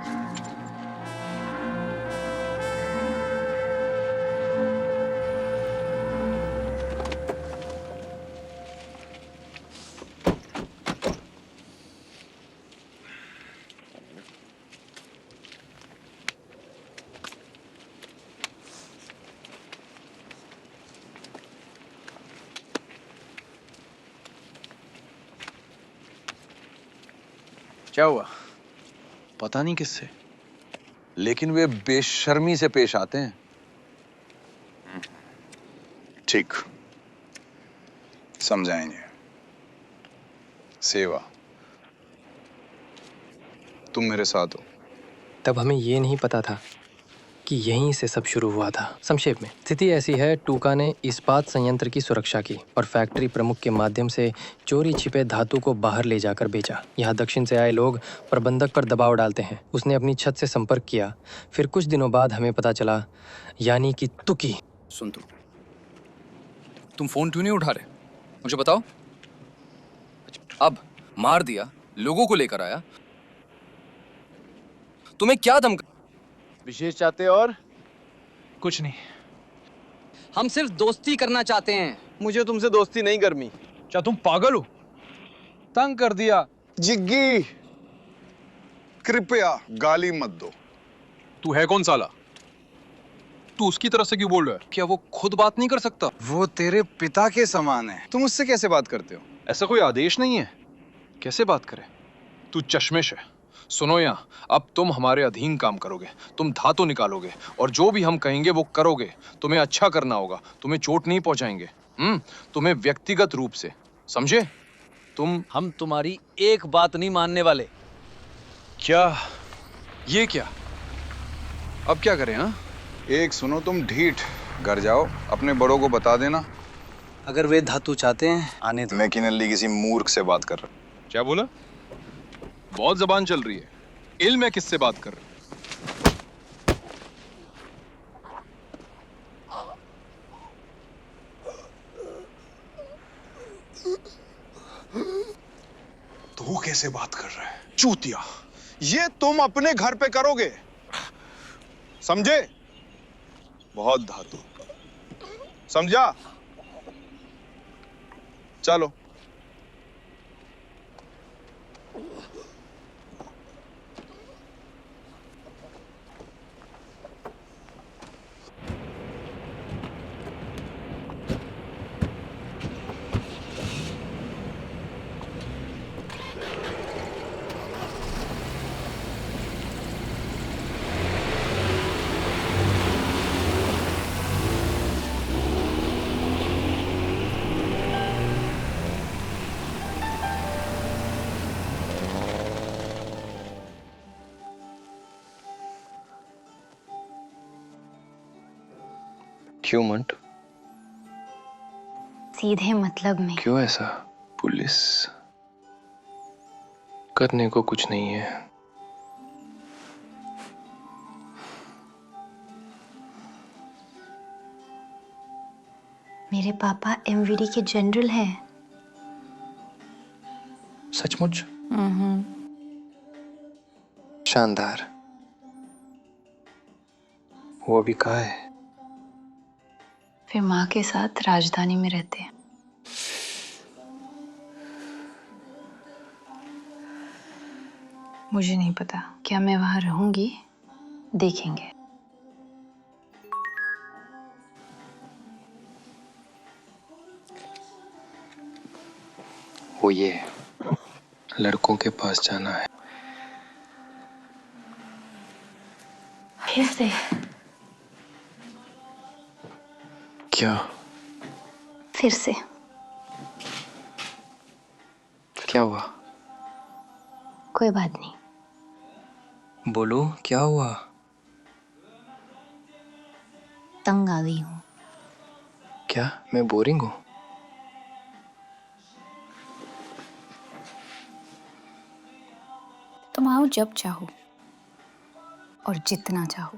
S2: क्या हुआ? पता नहीं किससे, लेकिन वे बेशर्मी से पेश आते हैं।
S10: ठीक, समझाएंगे। सेवा, तुम मेरे साथ हो।
S9: तब हमें ये नहीं पता था कि यहीं से सब शुरू हुआ था। संक्षेप में स्थिति ऐसी है, टूका ने इस्पात संयंत्र की सुरक्षा की और फैक्ट्री प्रमुख के माध्यम से चोरी छिपे धातु को बाहर ले जाकर बेचा। यहाँ दक्षिण से आए लोग प्रबंधक पर दबाव डालते हैं। उसने अपनी छत से संपर्क किया। फिर कुछ दिनों बाद हमें पता चला, यानी कि तुकी।
S14: सुन, तुम फोन क्यों नहीं उठा रहे? मुझे बताओ। अब मार दिया, लोगों को लेकर आया, तुम्हें क्या धमका?
S2: विशेष चाहते और कुछ नहीं।
S14: हम सिर्फ दोस्ती करना चाहते हैं।
S2: मुझे तुमसे दोस्ती नहीं करनी। क्या तुम पागल हो? तंग कर दिया।
S10: जिग्गी, कृपया गाली मत दो।
S5: तू है कौन साला? तू उसकी तरफ से क्यों बोल रहा है? क्या वो खुद बात नहीं कर सकता?
S10: वो तेरे पिता के समान है,
S5: तुम उससे कैसे बात करते हो? ऐसा कोई आदेश नहीं है, कैसे बात करे? तू चश्मिश है। सुनो यहाँ, अब तुम हमारे अधीन काम करोगे, तुम धातु निकालोगे और जो भी हम कहेंगे वो करोगे। तुम्हें अच्छा करना होगा, तुम्हें चोट नहीं पहुंचाएंगे। तुम्हें व्यक्तिगत रूप से, समझे?
S6: हम तुम्हारी एक बात नहीं मानने वाले।
S5: क्या? ये क्या? अब क्या करें? हाँ,
S10: एक सुनो, तुम ढीठ, घर जाओ, अपने बड़ों को बता देना।
S13: अगर वे धातु चाहते हैं आने दो।
S10: मैकिनली किसी मूर्ख से बात कर रहा।
S5: क्या बोला? बहुत जबान चल रही है। इल्म है किससे बात कर रहे?
S10: तू कैसे बात कर रहा है? चूतिया, ये तुम अपने घर पे करोगे, समझे? बहुत धातु, समझा? चलो।
S4: क्यों मंट?
S15: सीधे मतलब में।
S4: क्यों ऐसा? पुलिस करने को कुछ नहीं है।
S15: मेरे पापा एमवीडी के जनरल हैं।
S4: सचमुच? शानदार। वो अभी कहाँ है?
S15: फिर माँ के साथ राजधानी में रहते हैं। मुझे नहीं पता, क्या मैं वहां रहूंगी? देखेंगे।
S4: वो ये लड़कों के पास जाना है।
S15: फिर से?
S4: क्या?
S15: फिर से?
S4: क्या हुआ?
S15: कोई बात नहीं।
S4: बोलो क्या हुआ?
S15: तंग आ गई हूँ।
S4: क्या मैं बोरिंग हूँ?
S15: तुम आओ जब चाहो और जितना चाहो,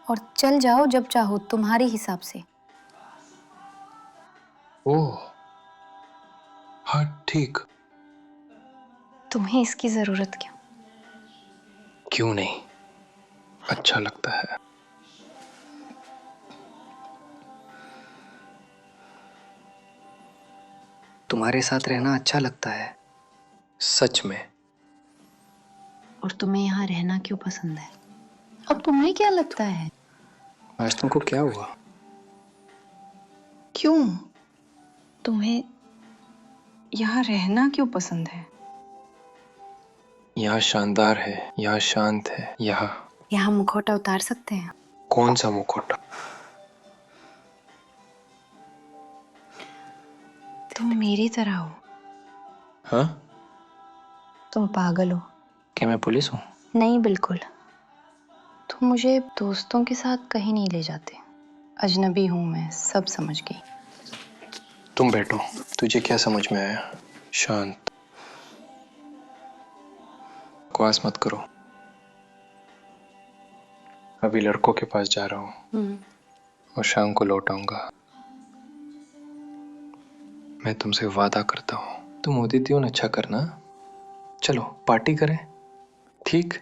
S15: और चल जाओ जब चाहो, तुम्हारे हिसाब से।
S4: ओह हाँ ठीक।
S15: तुम्हें इसकी जरूरत क्यों?
S4: क्यों नहीं, अच्छा लगता है।
S9: तुम्हारे साथ रहना अच्छा लगता है।
S4: सच में?
S15: और तुम्हें यहाँ रहना क्यों पसंद है? अब तुम्हें क्या लगता है?
S9: आज तुमको क्या हुआ?
S12: क्यों? तुम्हें यहाँ रहना क्यों पसंद है?
S4: यहाँ शानदार है, यहाँ शांत है।
S15: यहाँ मुखौटा उतार सकते हैं।
S4: कौन सा मुखौटा?
S15: तुम मेरी तरह हो।
S4: हाँ?
S15: तुम पागल हो।
S9: क्या मैं पुलिस हूँ?
S15: नहीं, बिल्कुल। तुम मुझे दोस्तों के साथ कहीं नहीं ले जाते। अजनबी हूं मैं, सब समझ गई।
S4: तुम बैठो, तुझे क्या समझ में आया? शांत, बकवास मत करो। अभी लड़कों के पास जा रहा हूँ और शाम को लौट आऊंगा। मैं तुमसे वादा करता हूँ, तुम होती थी अच्छा करना। चलो पार्टी करें, ठीक?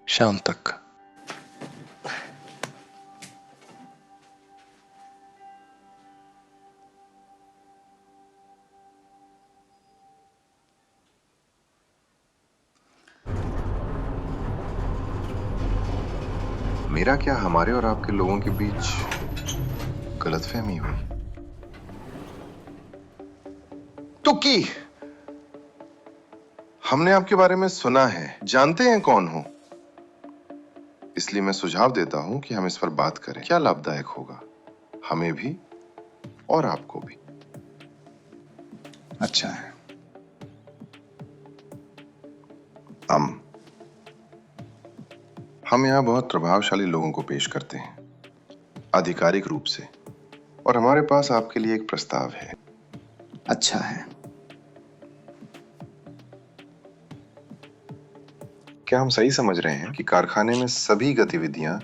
S4: शाम तक।
S11: मेरा क्या, हमारे और आपके लोगों के बीच गलतफहमी हुई। तुक्की, हमने आपके बारे में सुना है, जानते हैं कौन हो, इसलिए मैं सुझाव देता हूं कि हम इस पर बात करें। क्या लाभदायक होगा हमें भी और आपको भी।
S10: अच्छा है।
S11: हम यहाँ बहुत प्रभावशाली लोगों को पेश करते हैं, आधिकारिक रूप से, और हमारे पास आपके लिए एक प्रस्ताव है।
S10: अच्छा है।
S11: क्या हम सही समझ रहे हैं कि कारखाने में सभी गतिविधियां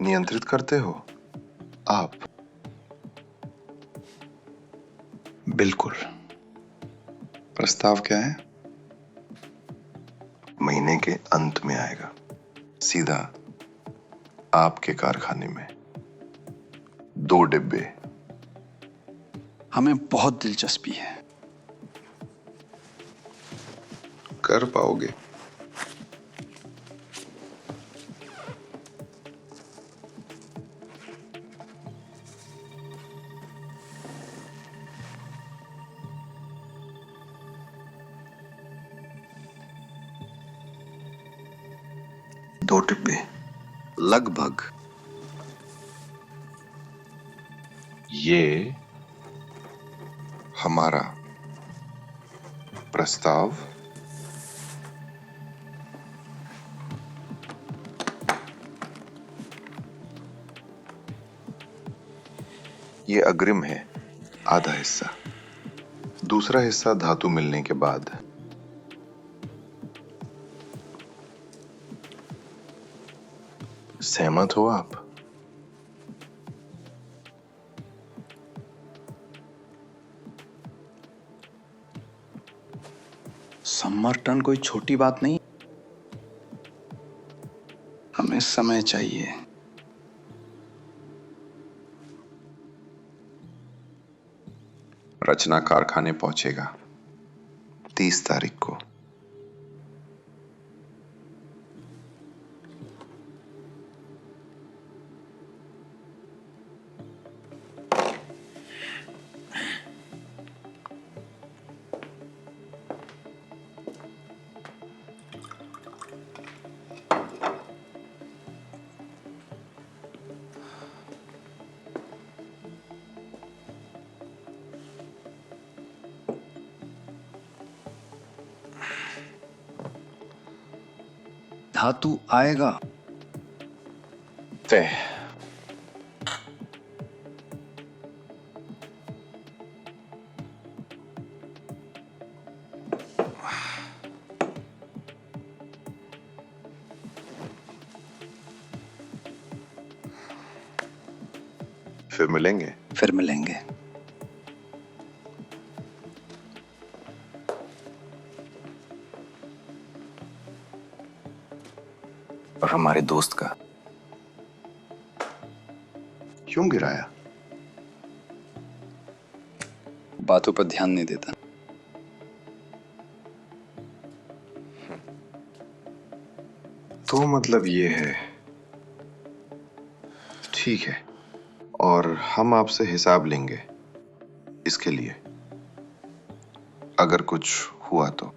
S11: नियंत्रित करते हो आप?
S10: बिल्कुल।
S11: प्रस्ताव क्या है? महीने के अंत में आएगा, सीधा आपके कारखाने में 2 डिब्बे।
S10: हमें बहुत दिलचस्पी है।
S11: कर पाओगे?
S10: दो डिब्बे लगभग।
S11: ये हमारा प्रस्ताव ये अग्रिम है, आधा हिस्सा। दूसरा हिस्सा धातु मिलने के बाद। सहमत हो आप?
S3: समर्टन कोई छोटी बात नहीं। हमें समय चाहिए।
S11: रचना कारखाने पहुंचेगा 30 तारीख को।
S13: धातु आएगा।
S11: तय। फिर मिलेंगे।
S13: फिर मिलेंगे।
S3: और हमारे दोस्त का
S11: क्यों गिराया?
S3: बातों पर ध्यान नहीं देता।
S11: तो मतलब ये है। ठीक है, और हम आपसे हिसाब लेंगे इसके लिए, अगर कुछ हुआ तो।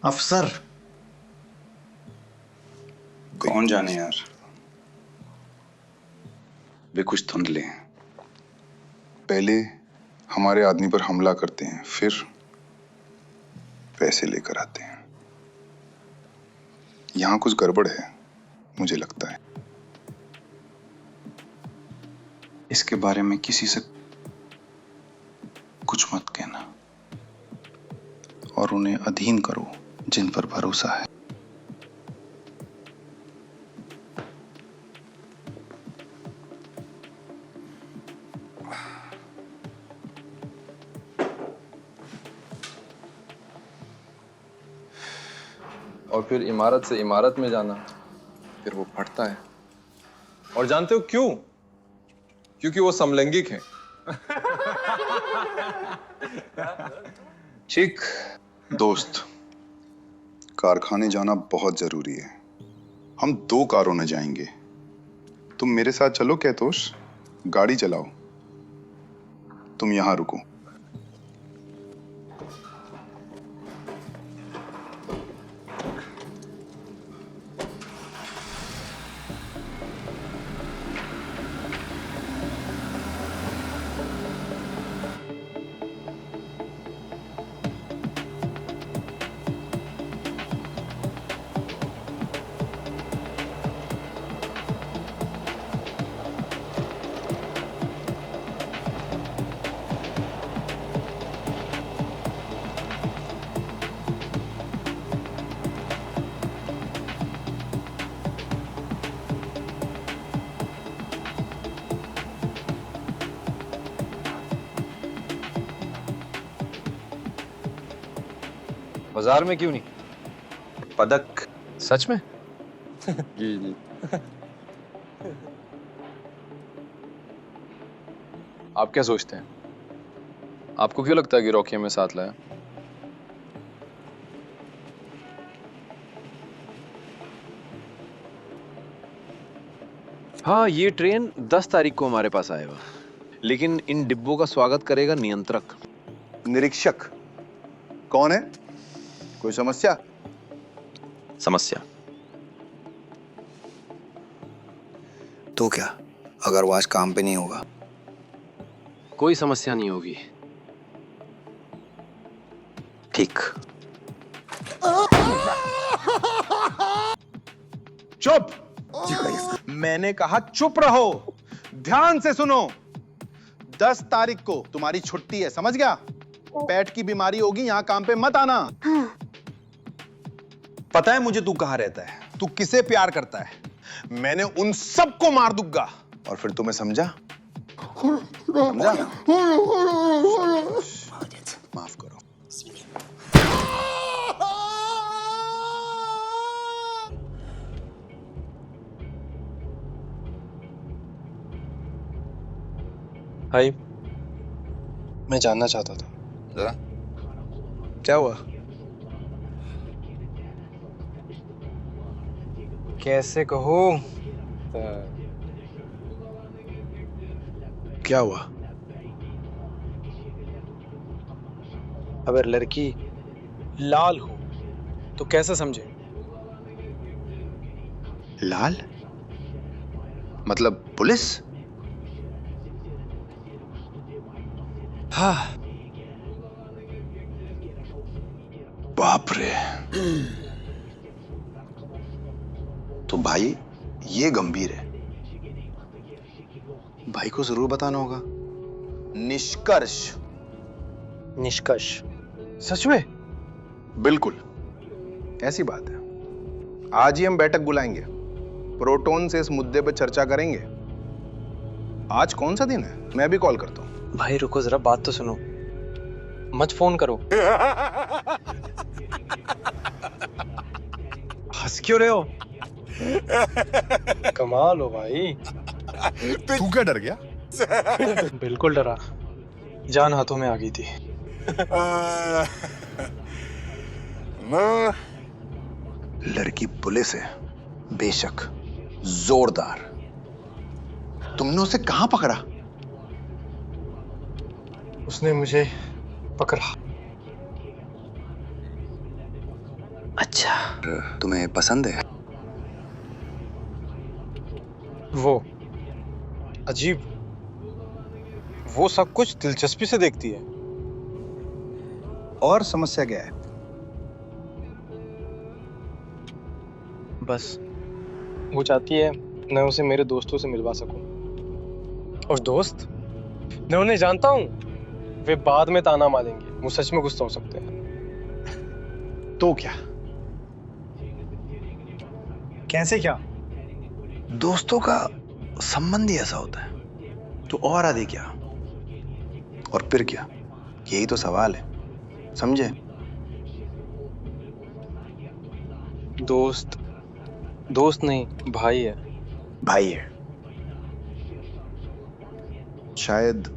S3: अफसर कौन जाने यार, वे कुछ धुंधले हैं।
S10: पहले हमारे आदमी पर हमला करते हैं, फिर पैसे लेकर आते हैं। यहां कुछ गड़बड़ है, मुझे लगता है। इसके बारे में किसी से कुछ मत कहना, और उन्हें अधीन करो जिन पर भरोसा है।
S5: और फिर इमारत से इमारत में जाना, फिर वो फटता है। और जानते हो क्यों? क्योंकि वो समलैंगिक है।
S10: ठीक दोस्त, कारखाने जाना बहुत जरूरी है। हम 2 कारों में जाएंगे। तुम मेरे साथ चलो कैतोश, गाड़ी चलाओ। तुम यहां रुको।
S14: बाजार में क्यों नहीं?
S5: पदक।
S14: सच में?
S5: जी जी।
S14: आप क्या सोचते हैं? आपको क्यों लगता है कि रॉकी हमें साथ लाया?
S16: हाँ, ये ट्रेन 10 तारीख को हमारे पास आएगा, लेकिन इन डिब्बों का स्वागत करेगा नियंत्रक।
S10: निरीक्षक कौन है? कोई समस्या?
S16: समस्या?
S13: तो क्या, अगर वो आज काम पे नहीं होगा
S16: कोई समस्या नहीं होगी।
S3: ठीक। चुप। मैंने कहा चुप रहो। ध्यान से सुनो। 10 तारीख को तुम्हारी छुट्टी है, समझ गया? पेट की बीमारी होगी, यहां काम पे मत आना। पता है मुझे तू कहां रहता है, तू किसे प्यार करता है। मैंने उन सबको मार दूंगा। और फिर तुम्हें समझा? समझा? माफ करो।
S9: भाई, मैं जानना चाहता था।
S3: क्या हुआ?
S9: कैसे कहूँ?
S3: क्या हुआ?
S9: अगर लड़की लाल हो तो कैसे समझे?
S3: लाल? मतलब पुलिस?
S9: हाँ।
S3: बाप रे। तो भाई ये गंभीर है, भाई को जरूर बताना होगा। निष्कर्ष।
S9: निष्कर्ष? सच में?
S3: बिल्कुल, ऐसी बात है। आज ही हम बैठक बुलाएंगे, प्रोटोन से इस मुद्दे पर चर्चा करेंगे। आज कौन सा दिन है? मैं भी कॉल करता हूं।
S9: भाई रुको जरा, बात तो सुनो। मत फोन करो। हंस क्यों रहे हो? कमाल हो भाई।
S10: तू क्या डर गया?
S9: बिल्कुल डरा, जान हाथों में आ गई थी।
S3: लड़की पुलिस है, बेशक जोरदार। तुमने उसे कहां पकड़ा?
S9: उसने मुझे पकड़ा।
S3: अच्छा, तुम्हें पसंद है?
S9: वो अजीब, वो सब कुछ दिलचस्पी से देखती है।
S3: और समस्या क्या है?
S9: बस वो चाहती है मैं उसे मेरे दोस्तों से मिलवा सकूं। और दोस्त, मैं उन्हें जानता हूं, वे बाद में ताना मारेंगे। वो सच में गुस्सा हो सकते हैं।
S3: तो क्या?
S9: कैसे क्या?
S3: दोस्तों का संबंध ही ऐसा होता है। तो और आदि क्या? और फिर क्या? यही तो सवाल है, समझे?
S9: दोस्त दोस्त नहीं, भाई है।
S3: भाई है। शायद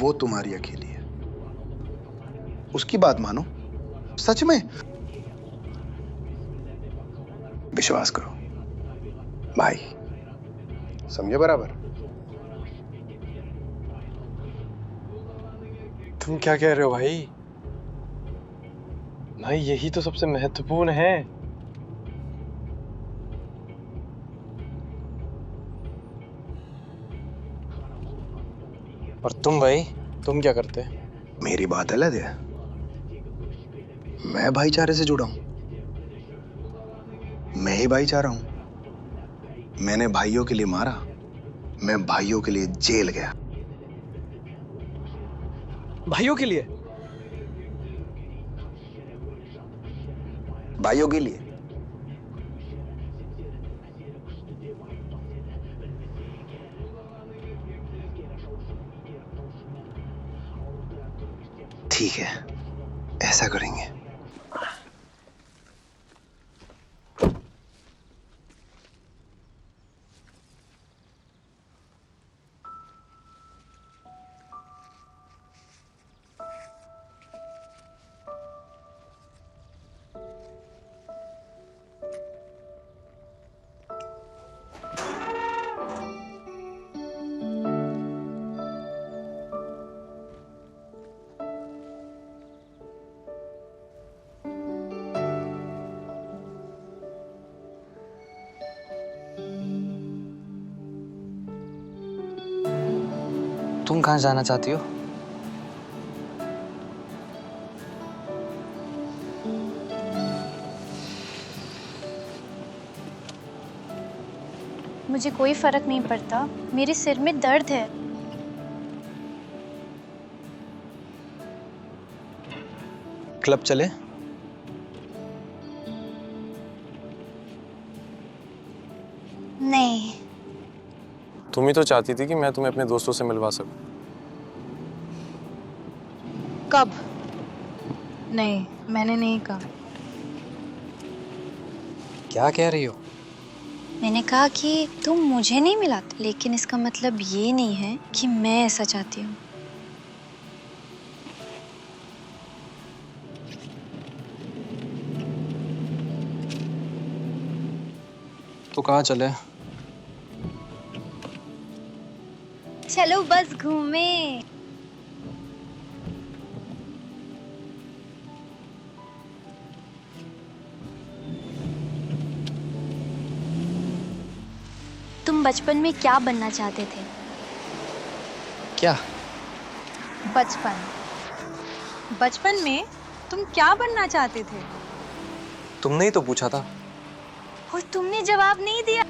S3: वो तुम्हारी अकेली है। उसकी बात मानो। सच में विश्वास करो भाई, समझे? बराबर।
S9: तुम क्या कह रहे हो भाई? भाई यही तो सबसे महत्वपूर्ण है। और तुम भाई, तुम क्या करते?
S3: मेरी बात अलग है। मैं भाईचारे से जुड़ा हूं। मैं ही भाईचारा हूं। मैंने भाइयों के लिए मारा, मैं भाइयों के लिए जेल गया।
S9: भाइयों के लिए?
S3: भाइयों के लिए। ठीक है, ऐसा करेंगे।
S17: तुम कहाँ जाना चाहती हो?
S18: मुझे कोई फर्क नहीं पड़ता, मेरे सिर में दर्द है।
S17: क्लब चले?
S18: नहीं।
S6: तुम ही तो चाहती थी कि मैं तुम्हें अपने दोस्तों से मिलवा सकूं।
S7: कब? नहीं, मैंने नहीं कहा।
S17: क्या कह रही हो?
S18: मैंने कहा कि तुम मुझे नहीं मिलाते, लेकिन इसका मतलब ये नहीं है कि मैं ऐसा चाहती हूँ।
S17: तो कहाँ चले?
S18: चलो बस घूमे। तुम बचपन में क्या बनना चाहते थे?
S17: क्या?
S7: बचपन में तुम क्या बनना चाहते थे?
S17: तुमने ही तो पूछा था।
S18: और तुमने जवाब नहीं दिया।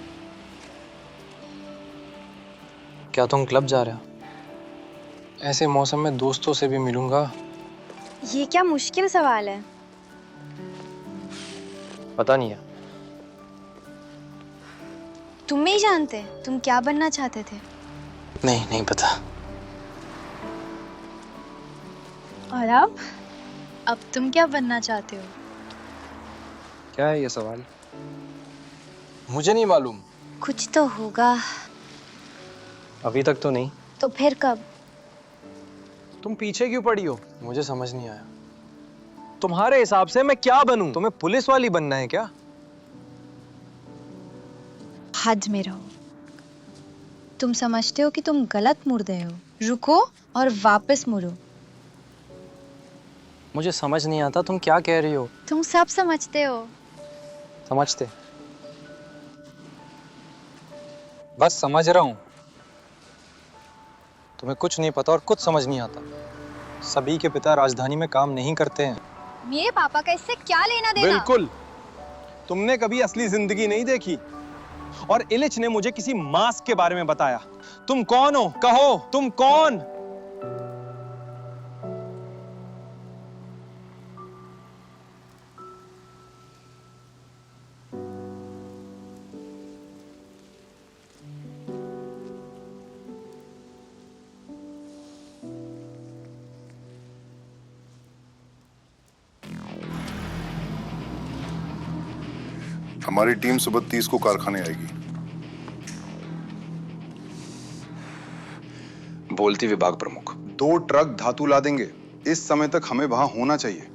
S17: क्या तुम क्लब जा रहे हो?
S9: ऐसे मौसम में दोस्तों से भी मिलूंगा।
S18: ये क्या मुश्किल सवाल है।
S9: पता नहीं है।
S18: तुम नहीं जानते तुम क्या बनना चाहते थे?
S17: नहीं पता।
S7: और अब तुम क्या बनना चाहते हो?
S17: क्या है ये सवाल? मुझे नहीं मालूम।
S18: कुछ तो होगा।
S17: अभी तक तो नहीं।
S18: तो फिर कब?
S17: तुम पीछे क्यों पड़ी हो? मुझे समझ नहीं आया। तुम्हारे हिसाब से मैं क्या बनूं? तुम्हें पुलिस वाली बनना है क्या?
S7: हद में रहो। तुम समझते हो कि तुम गलत मुड़ रहे हो। रुको और वापस मुड़ो।
S17: मुझे समझ नहीं आता तुम क्या कह रही हो।
S18: तुम सब समझते हो।
S17: समझते? बस समझ रहा हूं। तुम्हें कुछ नहीं पता और कुछ समझ नहीं आता। सभी के पिता राजधानी में काम नहीं करते हैं।
S18: मेरे पापा का इससे क्या लेना देना?
S5: बिल्कुल। तुमने कभी असली जिंदगी नहीं देखी। और इलिच ने मुझे किसी मास्क के बारे में बताया। तुम कौन हो? कहो, तुम कौन?
S10: हमारी टीम सुबह 30 को कारखाने आएगी।
S16: बोलती विभाग प्रमुख।
S10: 2 ट्रक धातु ला देंगे। इस समय तक हमें वहां होना चाहिए,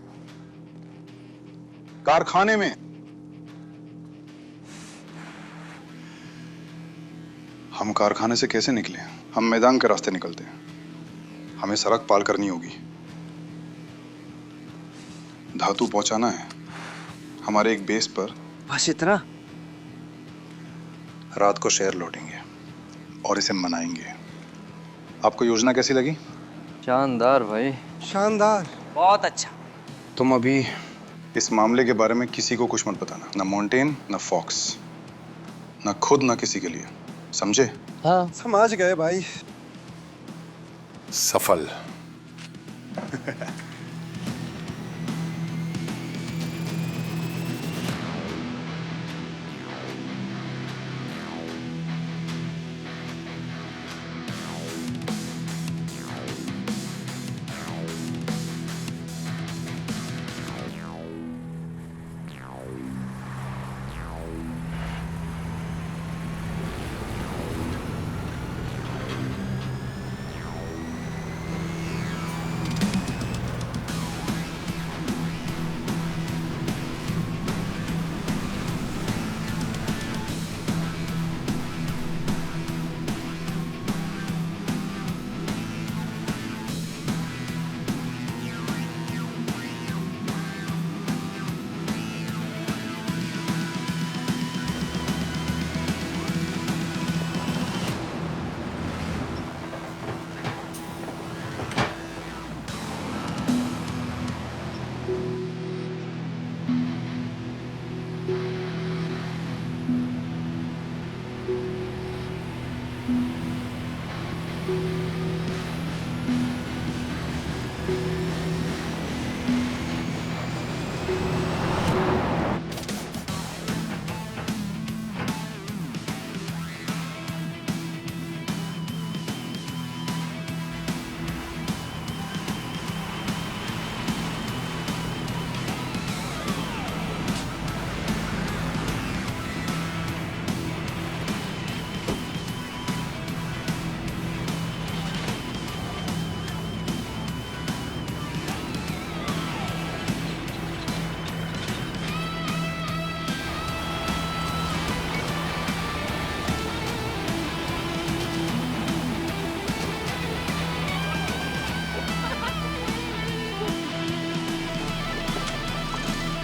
S10: कारखाने में। हम कारखाने से कैसे निकले? हम मैदान के रास्ते निकलते हैं। हमें सड़क पार करनी होगी। धातु पहुंचाना है हमारे एक बेस पर।
S17: बस इतना?
S10: रात को शेयर लौटेंगे और इसे मनाएंगे। आपको योजना कैसी लगी?
S6: शानदार भाई,
S17: शानदार, बहुत अच्छा।
S10: तुम अभी इस मामले के बारे में किसी को कुछ मत बताना, ना मॉन्टेन ना फॉक्स, ना खुद ना किसी के लिए, समझे?
S17: हाँ समझ गए भाई।
S10: सफल।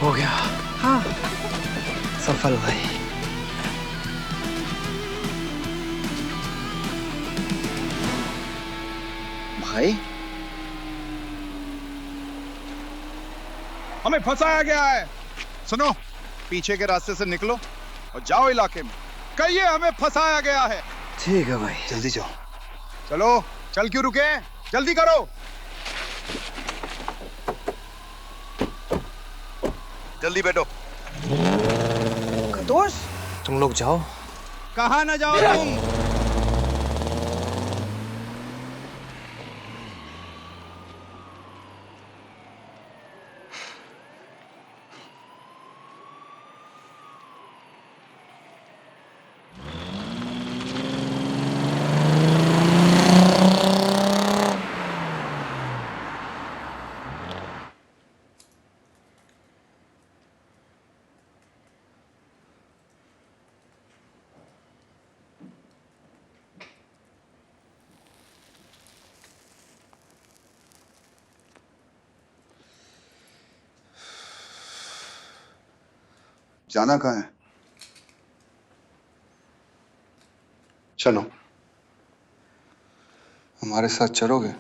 S17: हो गया। हाँ सफल भाई।
S3: भाई
S10: हमें फंसाया गया है। सुनो, पीछे के रास्ते से निकलो और जाओ इलाके में। कहिए हमें फंसाया गया है।
S17: ठीक है भाई, जल्दी जाओ।
S10: चलो, चल क्यों रुके, जल्दी करो। जल्दी बैठो।
S17: दोस्त तुम लोग जाओ।
S10: कहाँ ना जाओ तुम? जाना कहाँ है?
S13: चलो, हमारे साथ चलोगे?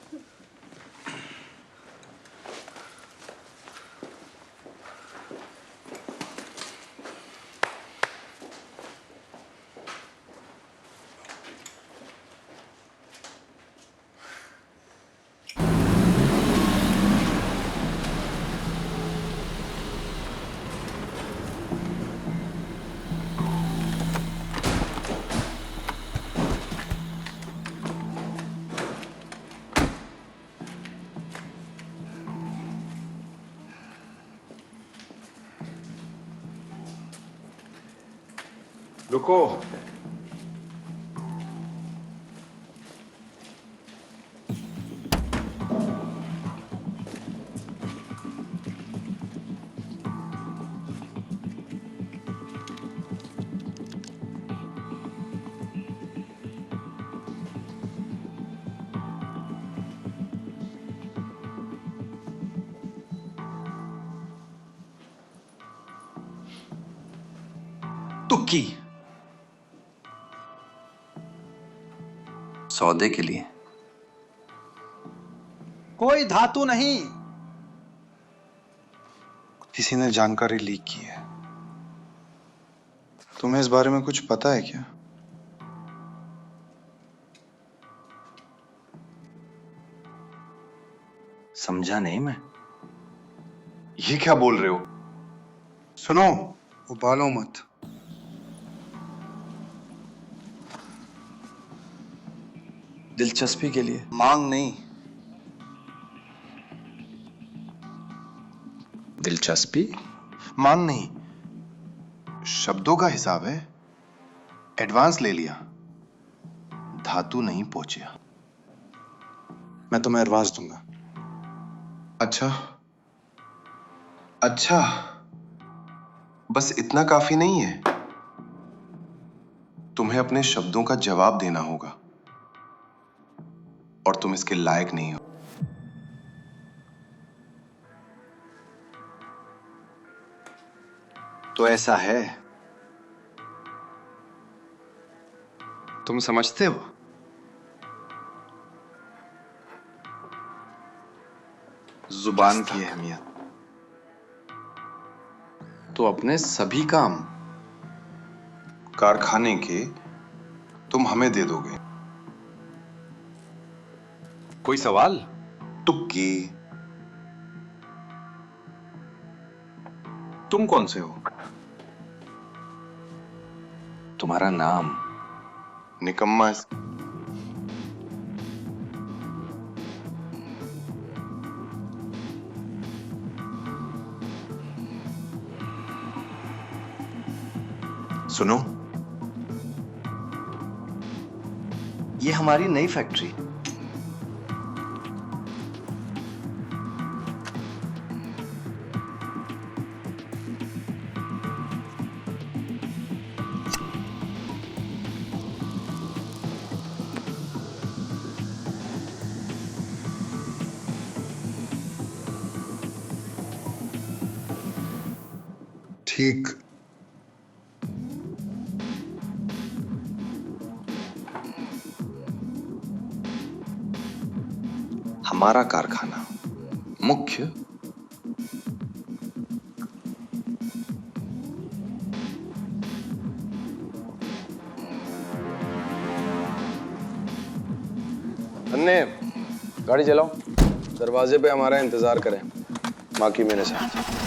S10: रुको।
S13: तुक्की सौदे के लिए।
S3: कोई धातु नहीं।
S10: किसी ने जानकारी लीक की है। तुम्हें इस बारे में कुछ पता है क्या?
S13: समझा नहीं मैं।
S10: ये क्या बोल रहे हो?
S13: सुनो, उबालो मत। दिलचस्पी के लिए।
S10: मांग नहीं।
S11: दिलचस्पी?
S10: मांग नहीं, शब्दों का हिसाब है। एडवांस ले लिया, धातु नहीं पहुंचा।
S13: मैं तुम्हें एडवांस दूंगा।
S11: अच्छा अच्छा, बस इतना काफी नहीं है। तुम्हें अपने शब्दों का जवाब देना होगा और तुम इसके लायक नहीं हो।
S13: तो ऐसा है, तुम समझते हो? जुबान की अहमियत। तो अपने सभी काम
S10: कारखाने के तुम हमें दे दोगे
S11: कोई सवाल? तुक्की। तुम कौन से हो?
S13: तुम्हारा नाम?
S11: निकम्मा।
S13: सुनो, ये हमारी नई फैक्ट्री।
S10: ठीक।
S13: हमारा कारखाना मुख्य
S16: अन्ने, गाड़ी चलाओ। दरवाजे पे हमारा इंतजार करें। बाकी मेरे साथ।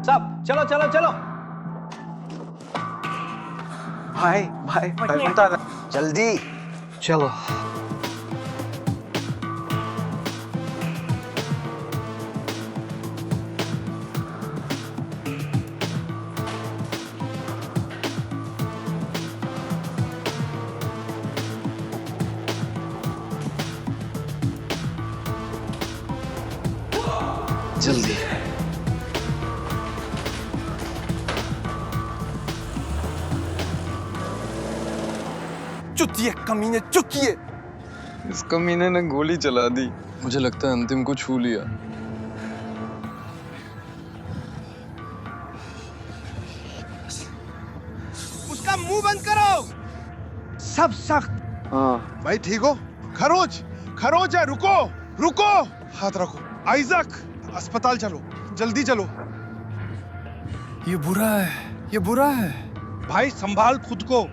S17: सब चलो चलो चलो।
S1: भाई भाई भाई बता जल्दी चलो।
S13: जल्दी।
S5: चुतिए कमीने, चुतिए।
S14: इस कमीने ने गोली चला दी। मुझे लगता है अंतिम को छू लिया।
S2: उसका मुंह बंद करो। सब सख्त।
S17: हाँ
S2: भाई ठीक हो? खरोच खरोच है। रुको रुको, हाथ रखो। आइजक, अस्पताल चलो, जल्दी चलो।
S14: ये बुरा है, ये बुरा है।
S2: भाई संभाल खुद को,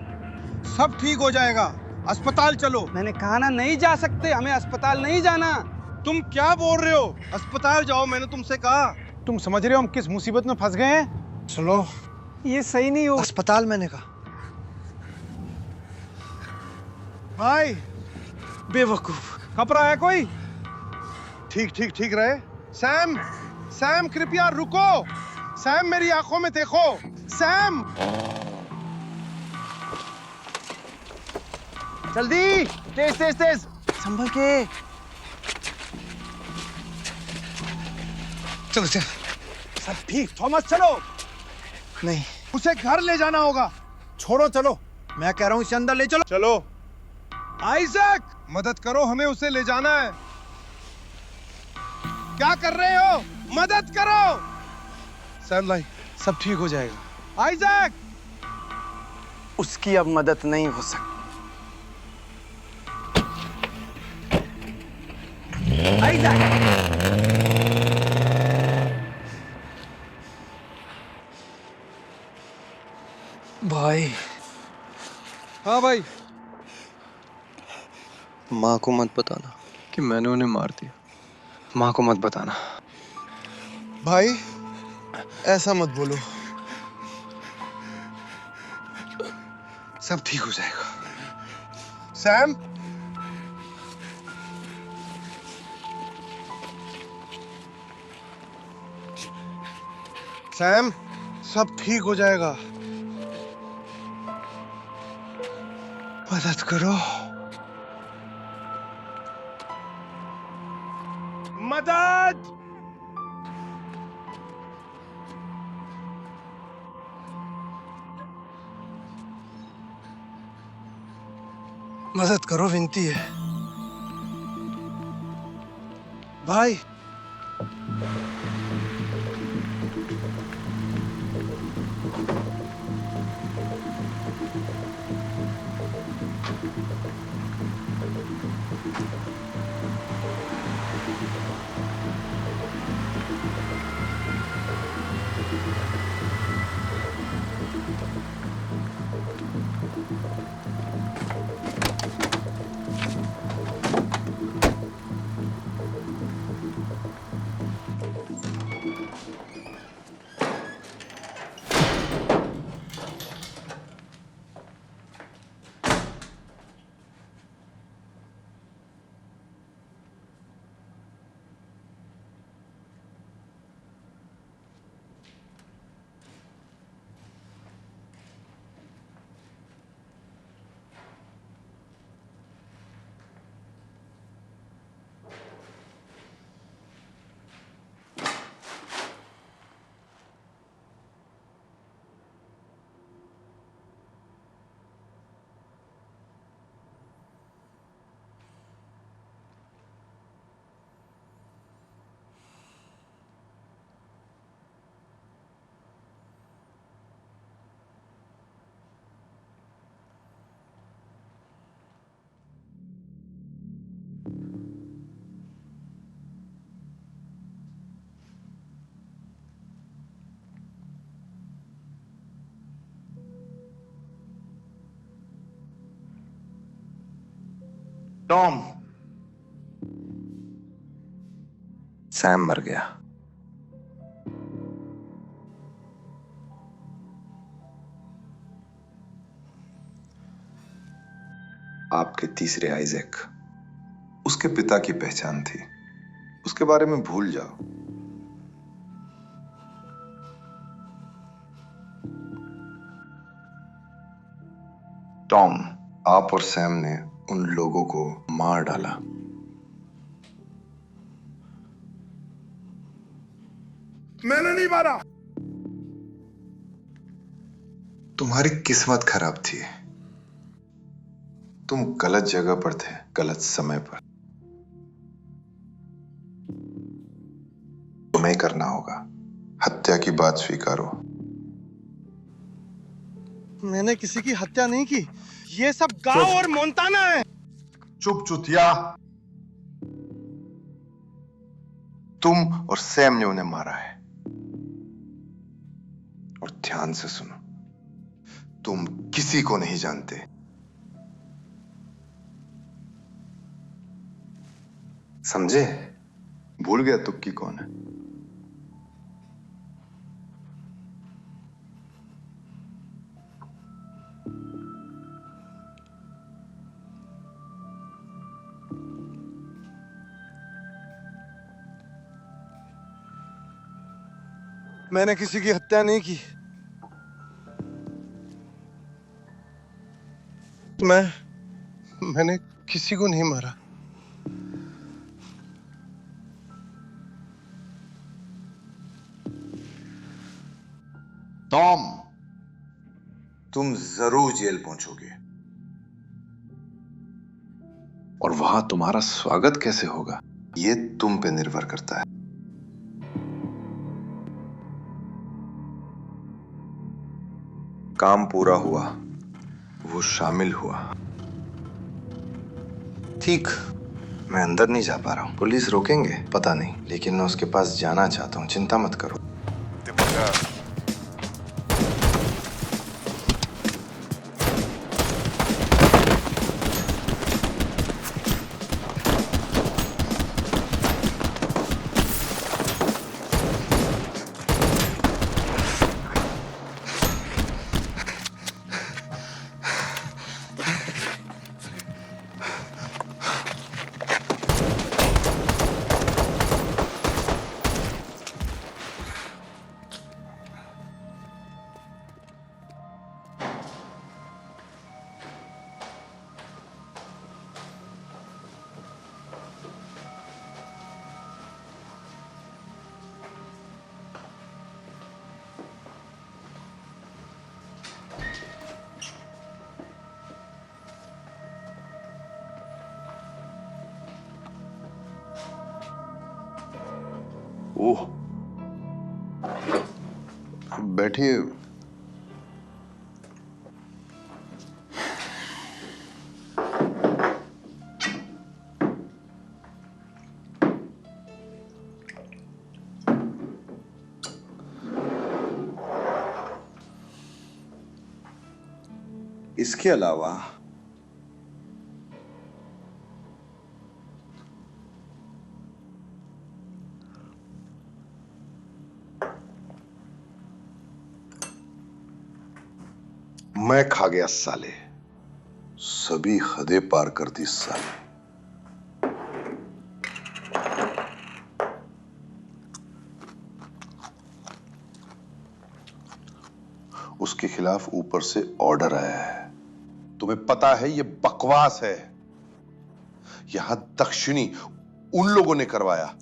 S2: सब ठीक हो जाएगा। अस्पताल चलो। मैंने कहा ना नहीं जा सकते, हमें अस्पताल नहीं जाना। तुम क्या बोल रहे हो? अस्पताल जाओ, मैंने तुमसे कहा। तुम समझ रहे हो हम किस मुसीबत में फंस गए हैं? चलो। ये सही नहीं हो। अस्पताल मैंने कहा। भाई बेवकूफ। खपरा है कोई? ठीक ठीक ठीक रहे। सैम, सैम कृपया रुको। सैम मेरी आंखों में देखो। सैम जल्दी, तेज तेज तेज, संभल के। चलो चल। सब ठीक। थॉमस चलो। नहीं, उसे घर ले जाना होगा। छोड़ो, चलो। मैं कह रहा हूं इसे अंदर ले चलो। चलो। आइजक, मदद करो, हमें उसे ले जाना है। क्या कर रहे हो? मदद करो। सैम लाई, सब ठीक हो जाएगा। आइजक, उसकी अब मदद नहीं हो सकती।
S14: भाई
S2: हाँ भाई।
S17: माँ को मत बताना कि मैंने उन्हें मार दिया। माँ को मत बताना।
S2: भाई ऐसा मत बोलो, सब ठीक हो जाएगा। सैम, सैम, सब ठीक हो जाएगा। मदद करो, मदद। मदद करो, विनती है भाई।
S13: टॉम, सैम मर गया। आपके तीसरे आइजैक, उसके पिता की पहचान थी। उसके बारे में भूल जाओ। टॉम, आप और सैम ने उन लोगों को मार डाला।
S2: मैंने नहीं मारा।
S13: तुम्हारी किस्मत खराब थी। तुम गलत जगह पर थे, गलत समय पर। तुम्हें करना होगा। हत्या की बात स्वीकारो।
S2: मैंने किसी की हत्या नहीं की। ये सब गांव और मोंटाना है।
S13: चुप चुतिया। तुम और सैम ने उन्हें मारा है। और ध्यान से सुनो, तुम किसी को नहीं जानते। समझे? भूल गया तुक्की कौन है?
S2: मैंने किसी की हत्या नहीं की। मैंने किसी को नहीं मारा।
S13: टॉम, तुम जरूर जेल पहुंचोगे। और वहां तुम्हारा स्वागत कैसे होगा, ये तुम पे निर्भर करता है। काम पूरा हुआ, वो शामिल हुआ। ठीक, मैं अंदर नहीं जा पा रहा हूं। पुलिस रोकेंगे पता नहीं, लेकिन मैं उसके पास जाना चाहता हूं। चिंता मत करो।
S11: ओह, बैठिए।
S13: इसके अलावा मैं खा गया साले, सभी हदें पार कर दी साले। उसके खिलाफ ऊपर से ऑर्डर आया है। तुम्हें पता है ये बकवास है। यहां दक्षिणी उन लोगों ने करवाया।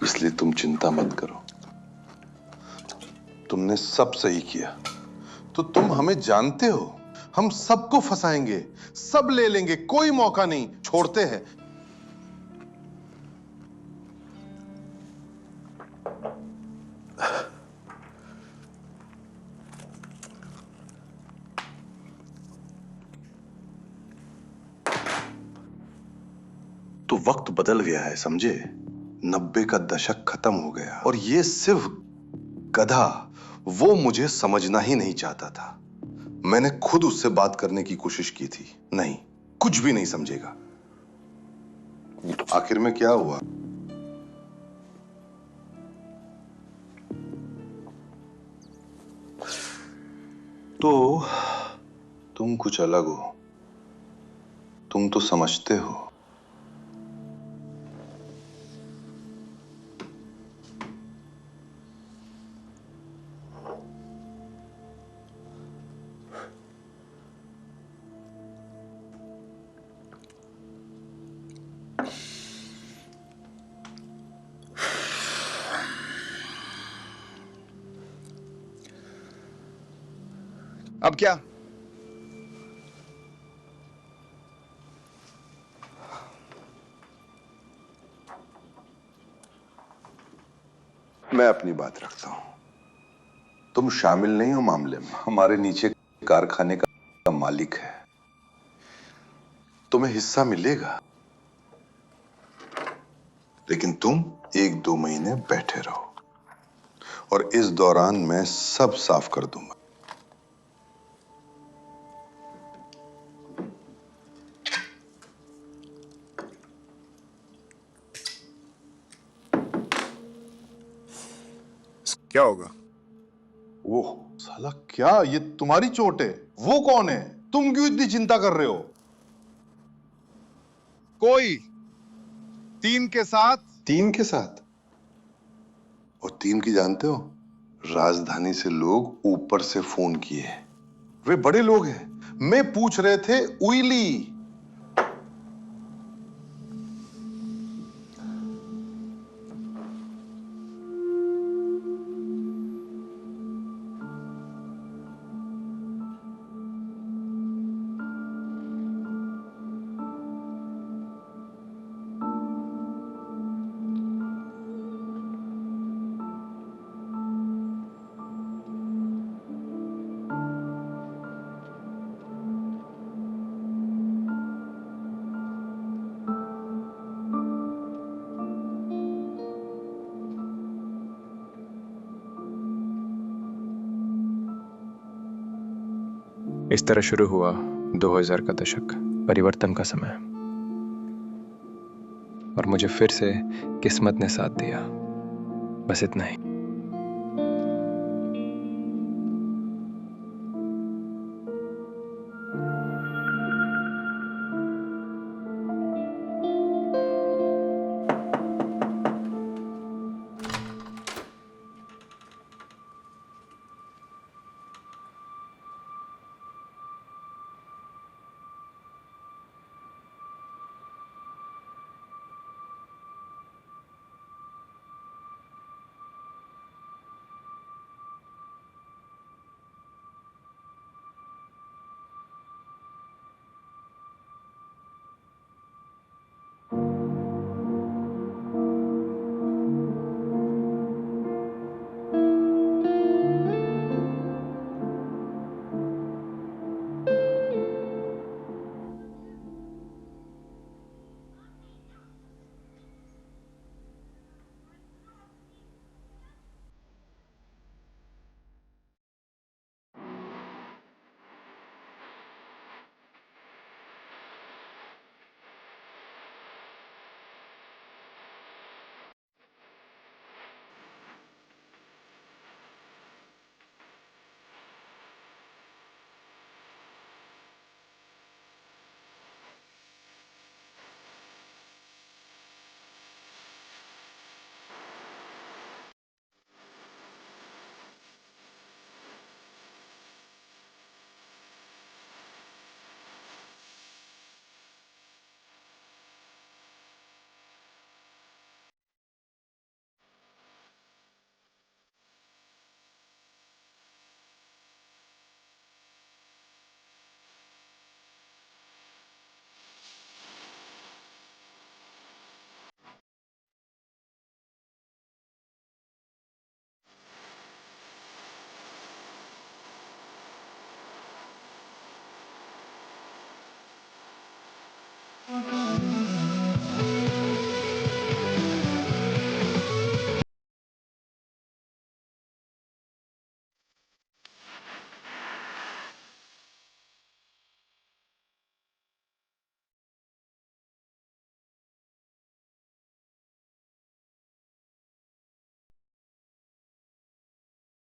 S13: इसलिए तुम चिंता मत करो, तुमने सब सही किया। तो तुम हमें जानते हो, हम सबको फंसाएंगे, सब ले लेंगे, कोई मौका नहीं छोड़ते हैं। तो वक्त बदल गया है, समझे? 90 का दशक खत्म हो गया और ये सिर्फ गधा वो मुझे समझना ही नहीं चाहता था। मैंने खुद उससे बात करने की कोशिश की थी, नहीं, कुछ भी नहीं समझेगा। आखिर में क्या हुआ? तो तुम कुछ अलग हो, तुम तो समझते हो।
S3: अब क्या?
S13: मैं अपनी बात रखता हूं, तुम शामिल नहीं हो मामले में। हमारे नीचे कारखाने का मालिक है, तुम्हें हिस्सा मिलेगा, लेकिन तुम 1-2 महीने बैठे रहो और इस दौरान मैं सब साफ कर दूंगा।
S3: क्या होगा?
S13: वो साला, क्या ये तुम्हारी चोट है? वो कौन है? तुम क्यों इतनी चिंता कर रहे हो?
S3: कोई 3 के साथ।
S13: 3 के साथ? और 3 की जानते हो? राजधानी से लोग ऊपर से फोन किए, वे बड़े लोग हैं। मैं पूछ रहे थे उइली।
S4: इस तरह शुरू हुआ 2000 का दशक, परिवर्तन का समय। और मुझे फिर से किस्मत ने साथ दिया, बस इतना ही।